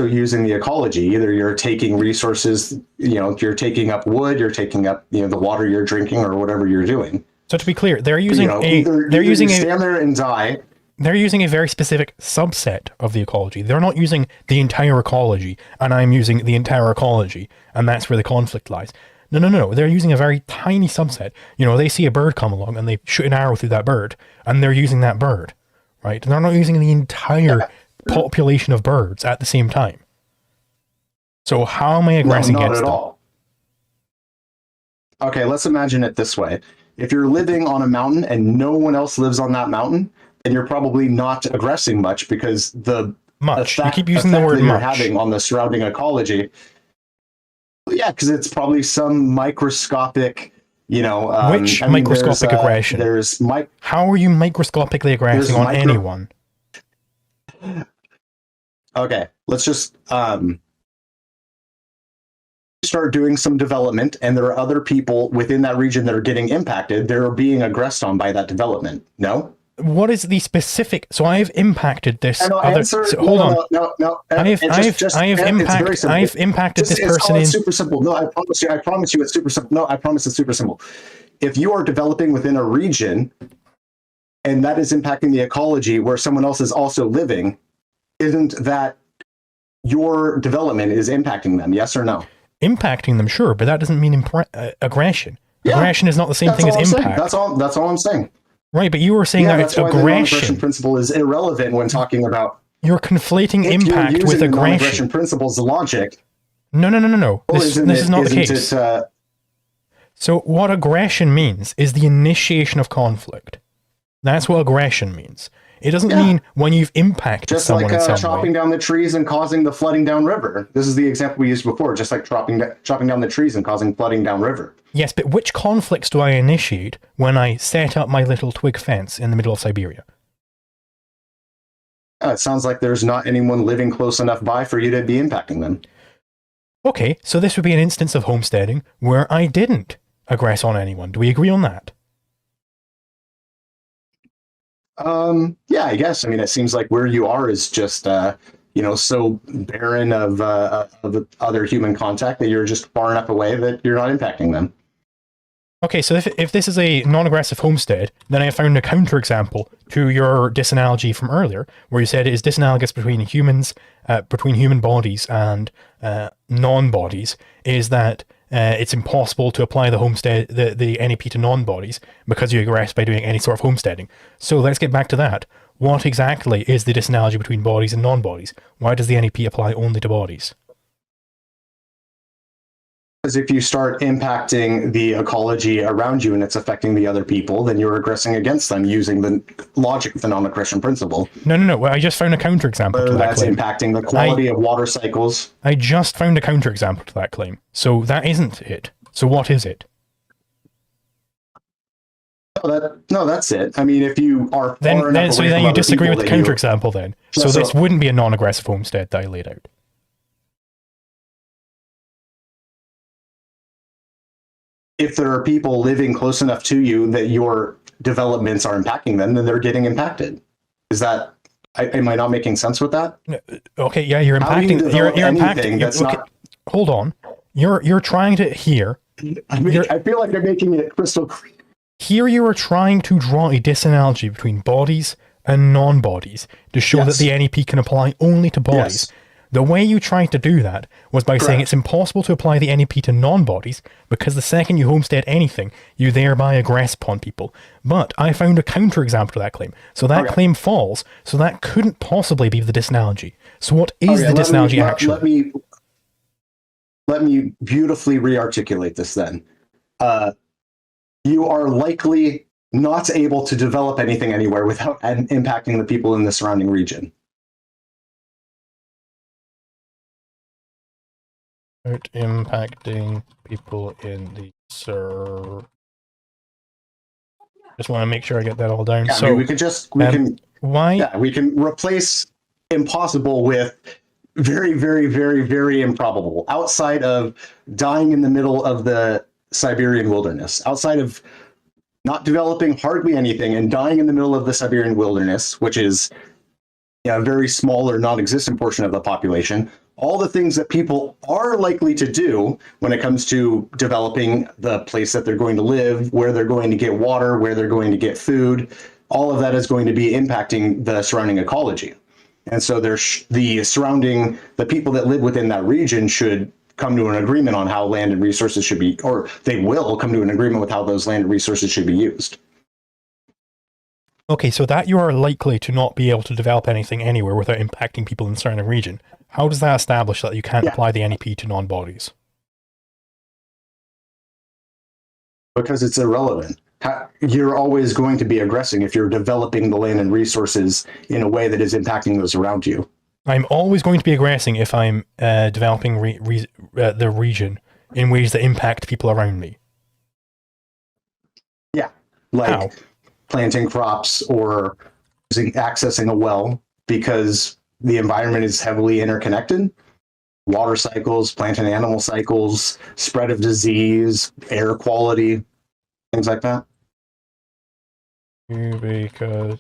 using the ecology. Either you're taking resources, you're taking up wood, you're taking up the water you're drinking, or whatever you're doing. So to be clear, they're using stand there and die. They're using a very specific subset of the ecology. They're not using the entire ecology, and I'm using the entire ecology, and that's where the conflict lies. No. They're using a very tiny subset. They see a bird come along and they shoot an arrow through that bird, and they're using that bird, right? They're not using the entire population of birds at the same time. So how am I aggressing against them? Not at all. Okay, let's imagine it this way. If you're living on a mountain and no one else lives on that mountain, then you're probably not aggressing much, because the you keep using the word that much. You're having on the surrounding ecology. Yeah, because it's probably some microscopic, Which microscopic aggression? How are you microscopically aggressing on anyone? Okay, let's just start doing some development, and there are other people within that region that are getting impacted. They're being aggressed on by that development. No? What is the specific? So I have impacted this other. Hold on. No. I have impacted this person in. It's super simple. No, I promise you, it's super simple. No, I promise it's super simple. If you are developing within a region, and that is impacting the ecology where someone else is also living, isn't that your development is impacting them? Yes or no? Impacting them, sure, but that doesn't mean aggression. Yeah, aggression is not the same thing as impact. That's all I'm saying. Right, but you were saying that it's aggression. The non-aggression principle is irrelevant when talking about. You're conflating impact with aggression. Non-aggression principle's logic. No. Well, this is not the case. So what aggression means is the initiation of conflict. That's what aggression means. It doesn't mean when you've impacted someone in some way. Just like chopping down the trees and causing the flooding downriver. This is the example we used before, just like chopping down the trees and causing flooding downriver. Yes, but which conflicts do I initiate when I set up my little twig fence in the middle of Siberia? It sounds like there's not anyone living close enough by for you to be impacting them. Okay, so this would be an instance of homesteading where I didn't aggress on anyone. Do we agree on that? Yeah, I guess. I mean, it seems like where you are is just, so barren of other human contact that you're just far enough away that you're not impacting them. Okay, so if this is a non-aggressive homestead, then I have found a counterexample to your disanalogy from earlier, where you said it is disanalogous between humans, between human bodies and non-bodies, is that it's impossible to apply the homestead, the NEP to non-bodies because you aggress by doing any sort of homesteading. So let's get back to that. What exactly is the disanalogy between bodies and non-bodies? Why does the NEP apply only to bodies? Because if you start impacting the ecology around you and it's affecting the other people, then you're aggressing against them using the logic of the non-aggression principle. No. Well, I just found a counterexample to that claim. That's impacting the quality of water cycles. I just found a counterexample to that claim. So that isn't it. So what is it? No, that's it. I mean, if you are then you disagree with the counterexample then. So this wouldn't be a non-aggressive homestead that I laid out. if there are people living close enough to you that your developments are impacting them, then they're getting impacted. Is that, am I not making sense with that? Okay, yeah, you're How do you impacting. develop You're anything impacting. that's Okay, not? hold on. You're trying to here. I feel like I'm making it crystal clear. Here you are trying to draw a disanalogy between bodies and non-bodies to show Yes. that the NEP can apply only to bodies. Yes. The way you tried to do that was by saying Correct. it's impossible to apply the NEP to non-bodies because the second you homestead anything, you thereby aggress upon people. But I found a counterexample to that claim. So that Okay. claim falls, so that couldn't possibly be the disanalogy. So what is the disanalogy actually? Let me beautifully rearticulate this then. You are likely not able to develop anything anywhere without impacting the people in the surrounding region. Without impacting people in the Just want to make sure I get that all down. Yeah, So I mean, we can replace impossible with very, very, very, very improbable. Outside of dying in the middle of the Siberian wilderness, outside of not developing hardly anything and dying in the middle of the Siberian wilderness, which is a very small or non-existent portion of the population, all the things that people are likely to do when it comes to developing the place that they're going to live, where they're going to get water, where they're going to get food, all of that is going to be impacting the surrounding ecology. And so the people that live within that region should come to an agreement on how land and resources should be, or they will come to an agreement with how those land and resources should be used. okay, so that you are likely to not be able to develop anything anywhere without impacting people in the surrounding region. How does that establish that you can't apply the NEP to non-bodies? Because it's irrelevant. You're always going to be aggressing if you're developing the land and resources in a way that is impacting those around you. I'm always going to be aggressing if I'm developing the region in ways that impact people around me. Yeah, like How? planting crops or accessing a well, because the environment is heavily interconnected. Water cycles, plant and animal cycles, spread of disease, air quality, things like that. Because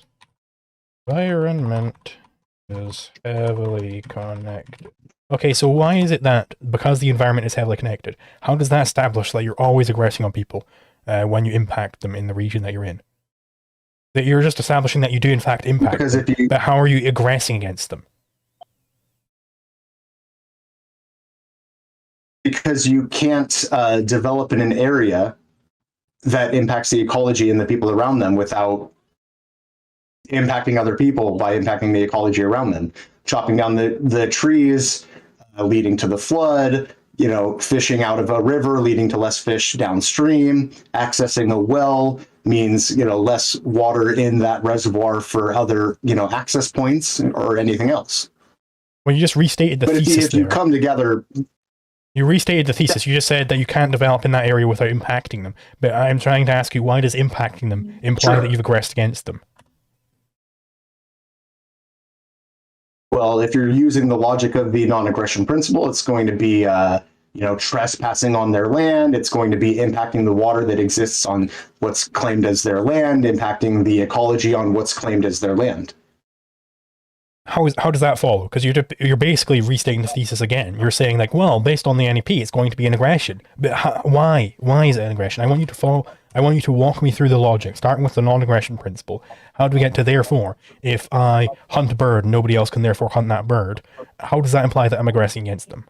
environment is heavily connected. Okay, so why is it that because the environment is heavily connected, how does that establish that you're always aggressing on people when you impact them in the region that you're in? That you're just establishing that you do in fact impact Because them, but how are you aggressing against them? Because you can't develop in an area that impacts the ecology and the people around them without impacting other people by impacting the ecology around them. Chopping down the trees, leading to the flood, fishing out of a river, leading to less fish downstream. Accessing a well means, less water in that reservoir for other, access points or anything else. Well, you just restated the thesis if you come together... You restated the thesis. You just said that you can't develop in that area without impacting them. But I'm trying to ask you, why does impacting them imply that you've aggressed against them? Well, if you're using the logic of the non-aggression principle, it's going to be, trespassing on their land. It's going to be impacting the water that exists on what's claimed as their land, impacting the ecology on what's claimed as their land. How does that follow? Because you're basically restating the thesis again. You're saying like, well, based on the NEP, it's going to be an aggression. But why? Why is it an aggression? I want you to follow. I want you to walk me through the logic, starting with the non-aggression principle. How do we get to therefore? If I hunt a bird, nobody else can therefore hunt that bird. How does that imply that I'm aggressing against them?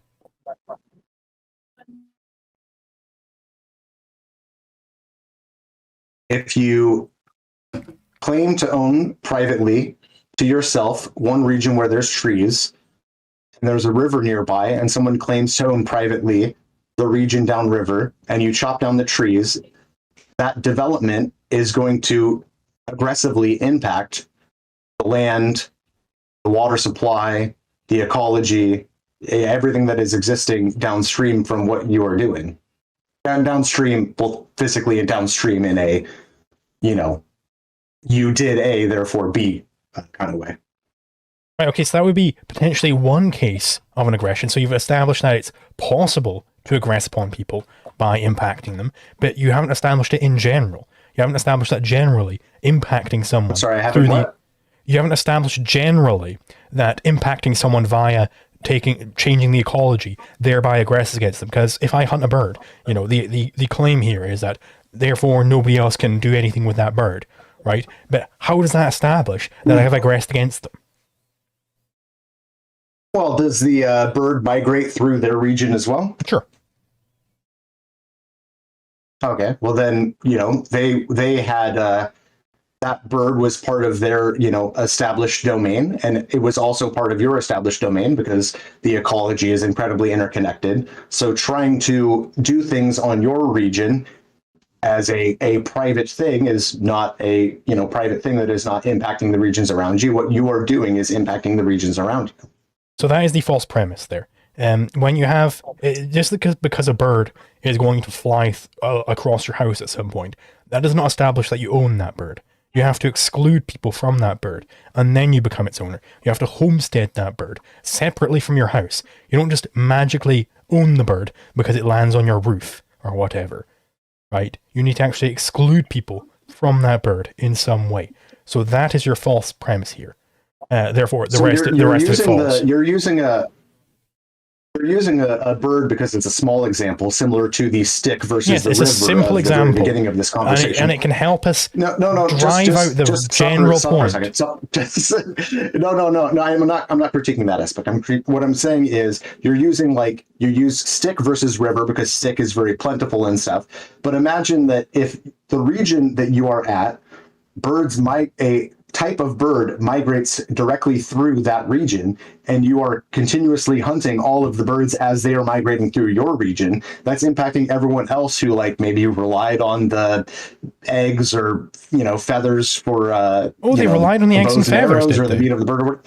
If you claim to own privately to yourself one region where there's trees and there's a river nearby, and someone claims to own privately the region downriver, and you chop down the trees, that development is going to aggressively impact the land, the water supply, the ecology, everything that is existing downstream from what you are doing. And downstream, both physically and downstream in a, you did A, therefore B kind of way. Right, okay, so that would be potentially one case of an aggression. So you've established that it's possible to aggress upon people, by impacting them, but you haven't established it in general. You haven't established that generally impacting someone. Sorry, I haven't what? You haven't established generally that impacting someone via changing the ecology thereby aggresses against them. Because if I hunt a bird, you know, the claim here is that therefore nobody else can do anything with that bird, right? But how does that establish that I have aggressed against them? Well, does the bird migrate through their region as well? Sure. Okay. Well, then, you know, they had that bird was part of their, you know, established domain, and it was also part of your established domain because the ecology is incredibly interconnected. So trying to do things on your region as a private thing is not a, you know, private thing that is not impacting the regions around you. What you are doing is impacting the regions around you. So that is the false premise there. When you have, just because a bird is going to fly across your house at some point, that does not establish that you own that bird. You have to exclude people from that bird, and then you become its owner. You have to homestead that bird separately from your house. You don't just magically own the bird because it lands on your roof or whatever, right? You need to actually exclude people from that bird in some way. So that is your false premise here. Therefore, the rest is false. You're using a bird because it's a small example, similar to the stick versus the river. It's a simple example. The very beginning of this conversation, and it can help us drive out the general point. I'm not critiquing that aspect. What I'm saying is you use stick versus river because stick is very plentiful and stuff. But imagine that if the region that you are at, a type of bird migrates directly through that region, and you are continuously hunting all of the birds as they are migrating through your region, that's impacting everyone else who like maybe relied on the eggs or, you know, feathers for they relied on the eggs and feathers or the meat of the bird.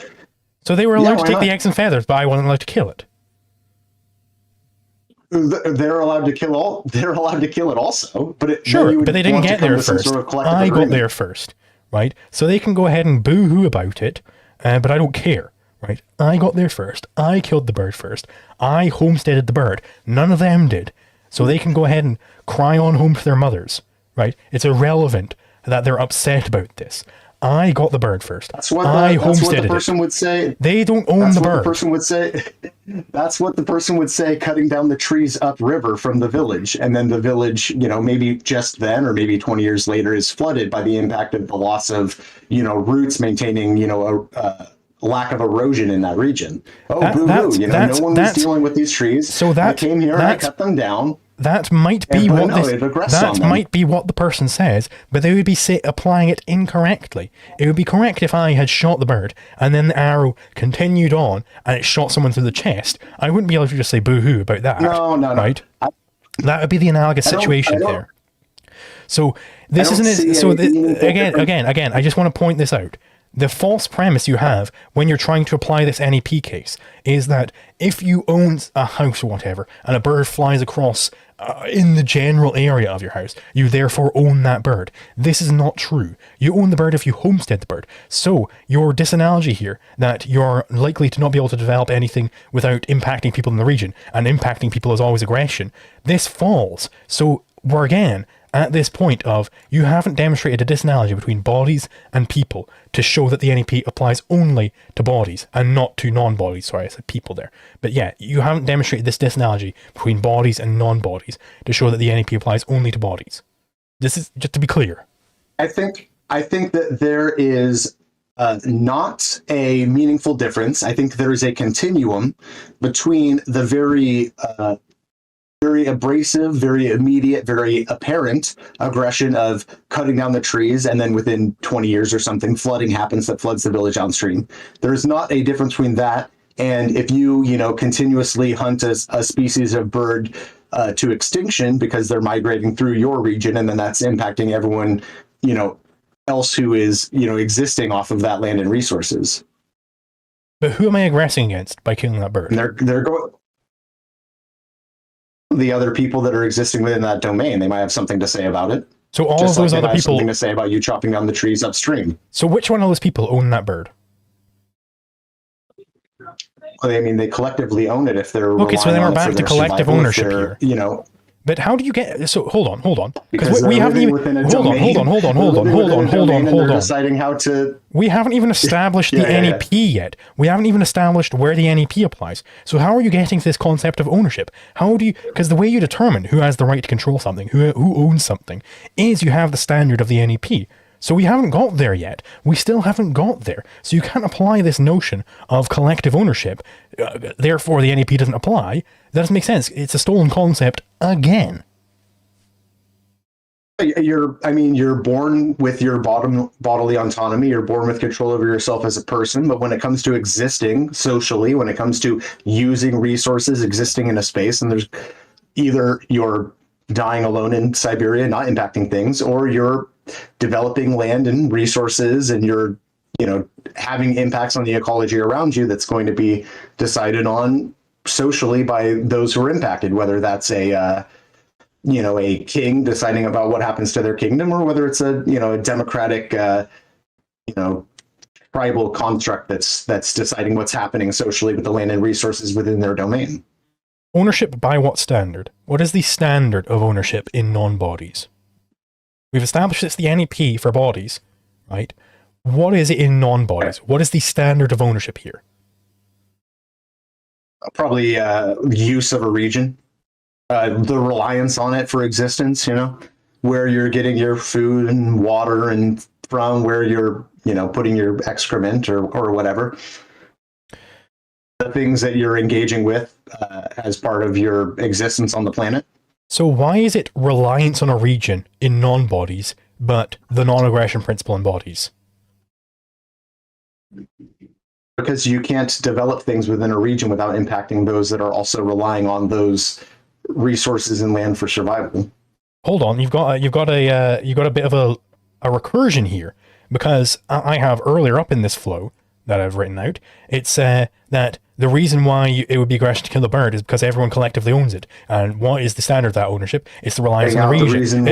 So they were allowed to take the eggs and feathers, but I wasn't allowed to kill it. They're allowed to kill it also, but but they didn't get there first. I got there first. Right? So they can go ahead and boo-hoo about it, but I don't care, right? I got there first. I killed the bird first. I homesteaded the bird. None of them did. So they can go ahead and cry on home to their mothers, right? It's irrelevant that they're upset about this. I got the bird first. That's what the person would say. They don't own the bird. That's what the person would say cutting down the trees upriver from the village. And then the village, you know, maybe just then or maybe 20 years later is flooded by the impact of the loss of, you know, roots maintaining, you know, a lack of erosion in that region. No one was dealing with these trees. So I came here and I cut them down. That might be what the person says, but they would be applying it incorrectly. It would be correct if I had shot the bird and then the arrow continued on and it shot someone through the chest. I wouldn't be able to just say boo-hoo about that. No. Right? That would be the analogous situation there. So this isn't it. So again, I just want to point this out. The false premise you have when you're trying to apply this NEP case is that if you own a house or whatever and a bird flies across in the general area of your house, you therefore own that bird. This is not true. You own the bird if you homestead the bird. So your disanalogy here that you're likely to not be able to develop anything without impacting people in the region, and impacting people is always aggression, this falls. So we're again at this point of you haven't demonstrated a disanalogy between bodies and people to show that the NEP applies only to bodies and not to non-bodies. Sorry, I said people there. But yeah, you haven't demonstrated this disanalogy between bodies and non-bodies to show that the NEP applies only to bodies. This is just to be clear. I think that there is not a meaningful difference. I think there is a continuum between the very abrasive, very immediate, very apparent aggression of cutting down the trees, and then within 20 years or something, flooding happens that floods the village downstream. There is not a difference between that and if you continuously hunt a species of bird to extinction because they're migrating through your region, and then that's impacting everyone, else who is, existing off of that land and resources. But who am I aggressing against by killing that bird? And they're going. The other people that are existing within that domain, they might have something to say about it. So all of those other people something to say about you chopping down the trees upstream. So which one of those people own that bird? Well, I mean, they collectively own it if they're okay. So then we're back to collective ownership here. But how do you get, so hold on. Because we haven't even, hold on. Deciding how to. We haven't even established the NEP yet. We haven't even established where the NEP applies. So how are you getting to this concept of ownership? How do you, because the way you determine who has the right to control something, who owns something, is you have the standard of the NEP. So we haven't got there yet. We still haven't got there. So you can't apply this notion of collective ownership. Therefore, the NEP doesn't apply. That doesn't make sense. It's a stolen concept again. You're born with your bodily autonomy. You're born with control over yourself as a person. But when it comes to existing socially, when it comes to using resources, existing in a space, and there's either you're dying alone in Siberia, not impacting things, or you're developing land and resources, and you're, having impacts on the ecology around you that's going to be decided on socially by those who are impacted, whether that's a king deciding about what happens to their kingdom, or whether it's a democratic, tribal construct that's deciding what's happening socially with the land and resources within their domain. Ownership by what standard? What is the standard of ownership in non-bodies? We've established it's the NEP for bodies, right? What is it in non-bodies? What is the standard of ownership here? Probably use of a region, the reliance on it for existence, where you're getting your food and water, and from where you're, putting your excrement or whatever. The things that you're engaging with as part of your existence on the planet. So why is it reliance on a region in non-bodies, but the non-aggression principle in bodies? Because you can't develop things within a region without impacting those that are also relying on those resources and land for survival. Hold on, you've got a bit of a recursion here, because I have earlier up in this flow that I've written out, it's that the reason why it would be aggression to kill the bird is because everyone collectively owns it. And what is the standard of that ownership? It's the reliance on a region.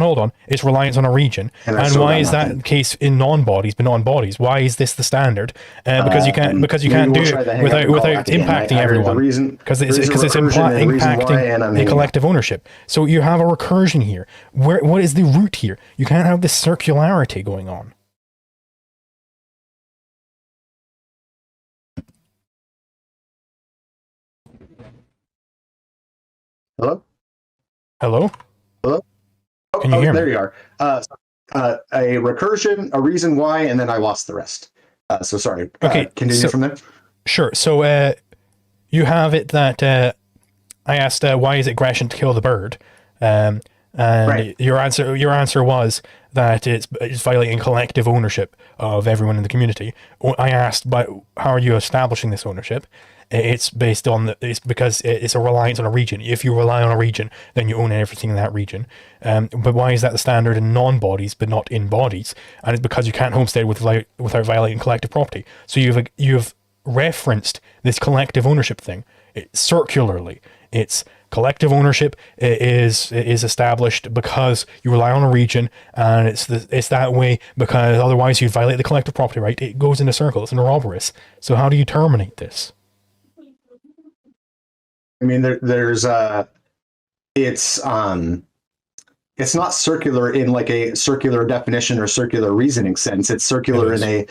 Hold on. It's reliance on a region. And why is that the case in non-bodies, but not in bodies? Why is this the standard? Because you can't do it without impacting everyone. Because it's impacting a collective ownership. So you have a recursion here. What is the root here? You can't have this circularity going on. Hello? Hello? Oh, Can you hear me? There you are. A recursion, a reason why, and then I lost the rest. So sorry. Okay. Continue from there. Sure. So you have it that I asked, why is it aggression to kill the bird? And right. your answer was that it's violating collective ownership of everyone in the community. I asked, but how are you establishing this ownership? It's based on it's because it's a reliance on a region. If you rely on a region, then you own everything in that region. But why is that the standard in non-bodies but not in bodies? And it's because you can't homestead without violating collective property. So you've referenced this collective ownership thing circularly. It's collective ownership is established because you rely on a region, and it's that way because otherwise you'd violate the collective property right. It goes in a circle. It's an ouroboros. So how do you terminate this? I mean, it's not circular in like a circular definition or circular reasoning sense. It's circular in a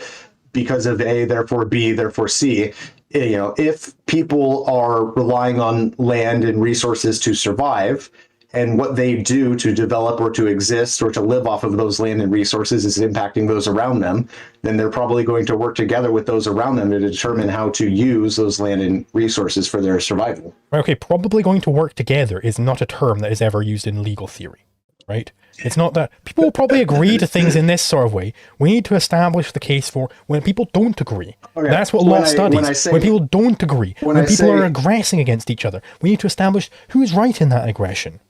because of A, therefore B, therefore C. If people are relying on land and resources to survive, and what they do to develop or to exist or to live off of those land and resources is impacting those around them, then they're probably going to work together with those around them to determine how to use those land and resources for their survival. Okay, probably going to work together is not a term that is ever used in legal theory, right? It's not that. People will probably agree to things in this sort of way. We need to establish the case for when people don't agree. Okay. That's what law studies. When people don't agree, when people are aggressing against each other, we need to establish who's right in that aggression.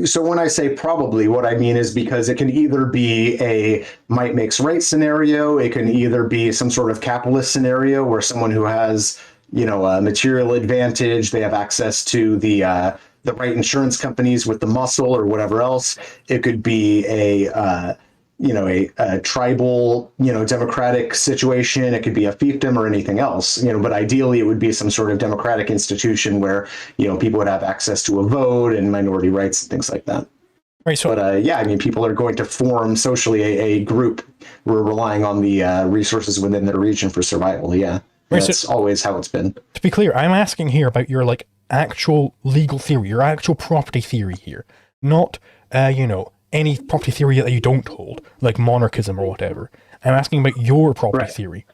So when I say probably, what I mean is because it can either be a might makes right scenario, it can either be some sort of capitalist scenario where someone who has, a material advantage, they have access to the right insurance companies with the muscle or whatever else. It could be a a tribal, democratic situation. It could be a fiefdom or anything else, but ideally it would be some sort of democratic institution where, people would have access to a vote and minority rights and things like that. Right. So, But yeah, I mean, people are going to form socially a group. We're relying on the resources within their region for survival. Yeah. Right, That's always how it's been. to be clear, I'm asking here about your like actual legal theory, your actual property theory here, not any property theory that you don't hold, like monarchism or whatever. I'm asking about your property Right. theory.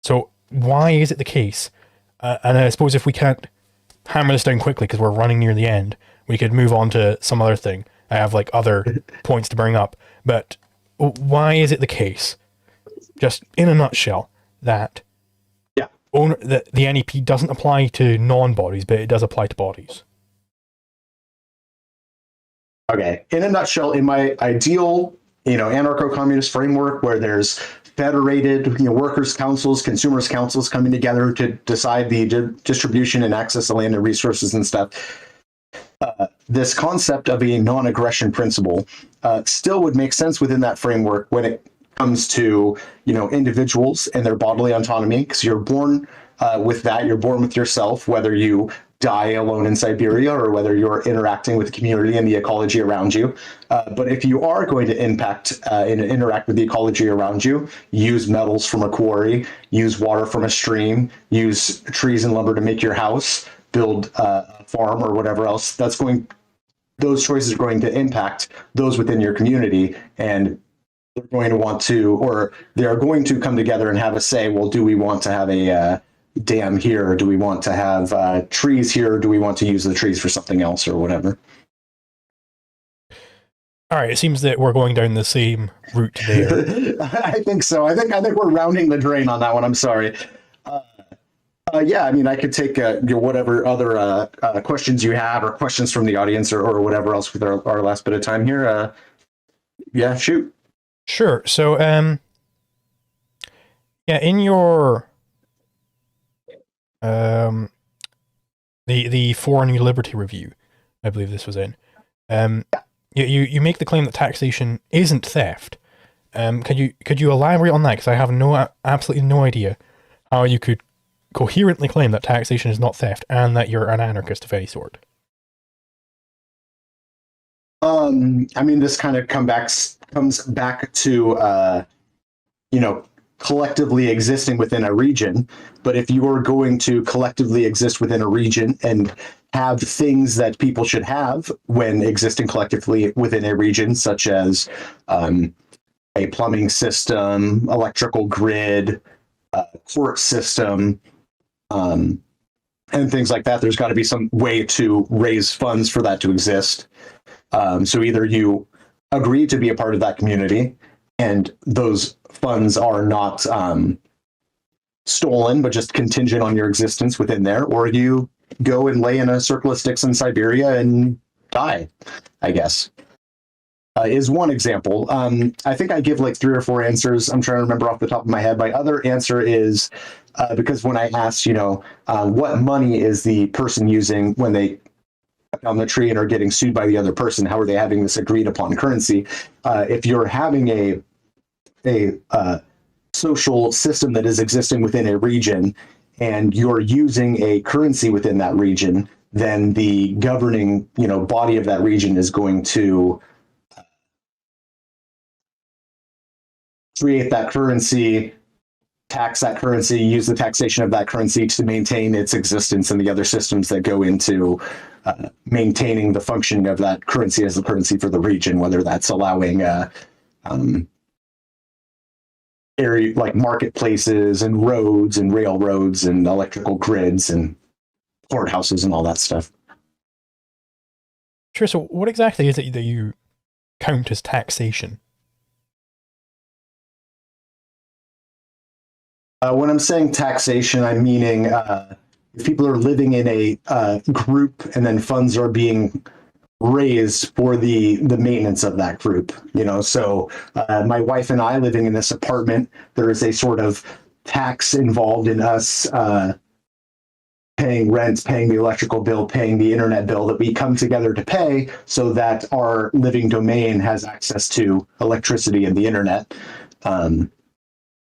So why is it the case? And I suppose if we can't hammer this down quickly because we're running near the end, we could move on to some other thing. I have like other points to bring up, but why is it the case, just in a nutshell, that that the NEP doesn't apply to non-bodies, but it does apply to bodies? Okay. In a nutshell, in my ideal, anarcho-communist framework where there's federated, workers' councils, consumers' councils coming together to decide the distribution and access to land and resources and stuff, this concept of a non-aggression principle still would make sense within that framework when it comes to, individuals and their bodily autonomy, because you're born with that, you're born with yourself, whether you die alone in Siberia or whether you're interacting with the community and the ecology around you. But if you are going to impact and interact with the ecology around you, use metals from a quarry, use water from a stream, use trees and lumber to make your house, build a farm or whatever else, those choices are going to impact those within your community, and they're going to want to, or they're going to come together and have a say, well, do we want to have a dam here, or do we want to have trees here, or do we want to use the trees for something else or whatever? All right, it seems that we're going down the same route there. I think so. I think we're rounding the drain on that one. I'm sorry. Yeah, I mean, I could take whatever other questions you have, or questions from the audience, or whatever else with our last bit of time here. Yeah, shoot. Sure. So, yeah, in your the Foreign New Liberty Review, I believe this was in. You make the claim that taxation isn't theft. Could you elaborate on that? Because I have absolutely no idea how you could coherently claim that taxation is not theft and that you're an anarchist of any sort. I mean, this kind of comes back to collectively existing within a region. But if you are going to collectively exist within a region and have things that people should have when existing collectively within a region, such as a plumbing system, electrical grid, court system, and things like that, there's got to be some way to raise funds for that to exist. So either you agree to be a part of that community and those funds are not stolen, but just contingent on your existence within there, or you go and lay in a circle of sticks in Siberia and die, I guess, is one example. I think I give like 3 or 4 answers. I'm trying to remember off the top of my head. My other answer is because when I asked, what money is the person using when they cut down the tree and are getting sued by the other person, how are they having this agreed upon currency? If you're having a social system that is existing within a region and you're using a currency within that region, then the governing, body of that region is going to create that currency, tax that currency, use the taxation of that currency to maintain its existence, and the other systems that go into maintaining the functioning of that currency as the currency for the region, whether that's allowing area like marketplaces and roads and railroads and electrical grids and courthouses and all that stuff. Sure. So what exactly is it that you count as taxation? When I'm saying taxation, I'm meaning if people are living in a group and then funds are being raised for the maintenance of that group. So my wife and I living in this apartment, there is a sort of tax involved in us paying rent, paying the electrical bill, paying the internet bill that we come together to pay so that our living domain has access to electricity and the internet.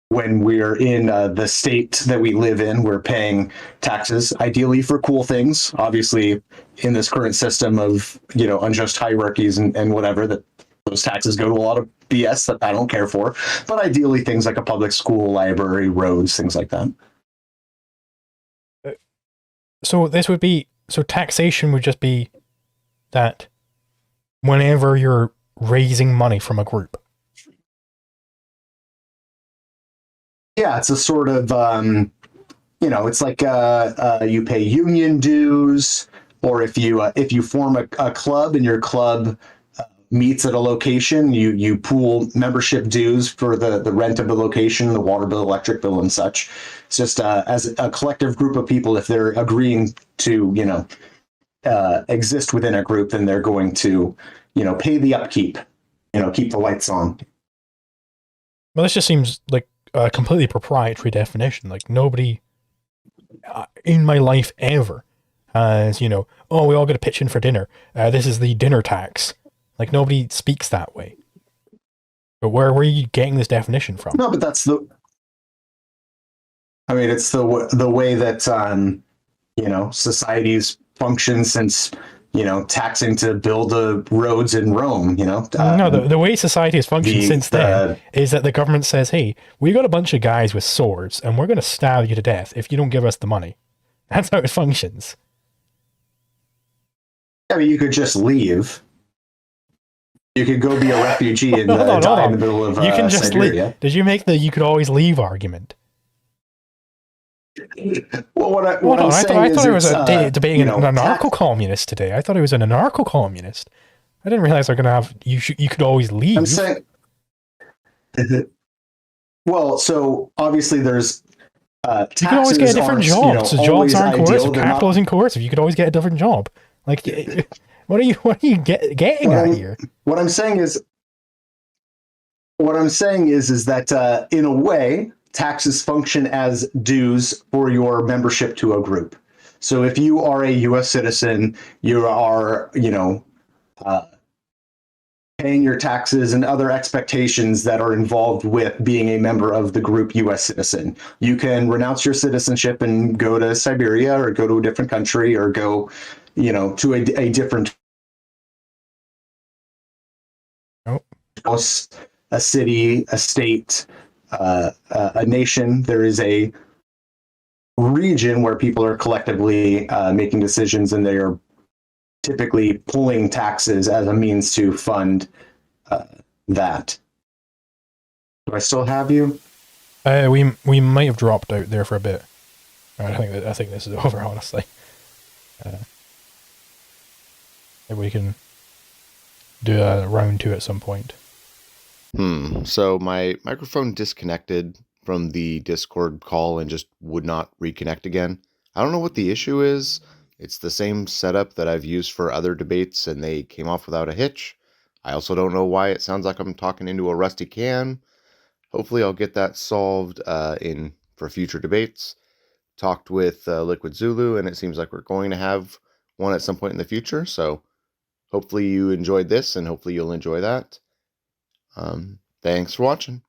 When we're in the state that we live in, we're paying taxes, ideally for cool things. Obviously, in this current system of unjust hierarchies and whatever, that those taxes go to a lot of BS that I don't care for. But ideally, things like a public school, library, roads, things like that. So taxation would just be that whenever you're raising money from a group. Yeah, it's a sort of, it's like you pay union dues, or if you form a club and your club meets at a location, you pool membership dues for the rent of the location, the water bill, electric bill, and such. It's just as a collective group of people, if they're agreeing to exist within a group, then they're going to pay the upkeep, keep the lights on. Well, this just seems like a completely proprietary definition. Like nobody in my life ever has, oh, we all got to pitch in for dinner. This is the dinner tax. Like nobody speaks that way. But where are you getting this definition from? No, but it's the way that societies function since taxing to build the roads in Rome. No, the way society has functioned since then is that the government says, "Hey, we got a bunch of guys with swords, and we're going to stab you to death if you don't give us the money." That's how it functions. I mean, you could just leave. You could go be a refugee and die in the middle of you can just Siberia. Leave. Did you make the "you could always leave" argument? Well, I thought it was debating an anarcho-communist today. I thought it was an anarcho-communist. I didn't realize they're going to have you could always leave. I'm saying, well, so obviously there's you can always get a different job. So jobs aren't coercive. Capital isn't coercive. You could always get a different job. Like, what are you getting at here? What I'm saying is that in a way, taxes function as dues for your membership to a group. So if you are a U.S. citizen, you are, paying your taxes and other expectations that are involved with being a member of the group U.S. citizen. You can renounce your citizenship and go to Siberia or go to a different country or go, to a different house, a city, a state, a nation. There is a region where people are collectively making decisions, and they are typically pulling taxes as a means to fund that. Do I still have you? We might have dropped out there for a bit. I think this is over, honestly. Maybe we can do a round two at some point. So my microphone disconnected from the Discord call and just would not reconnect again. I don't know what the issue is. It's the same setup that I've used for other debates, and they came off without a hitch. I also don't know why it sounds like I'm talking into a rusty can. Hopefully I'll get that solved for future debates. Talked with LiquidZulu, and it seems like we're going to have one at some point in the future, so hopefully you enjoyed this, and hopefully you'll enjoy that. Thanks for watching.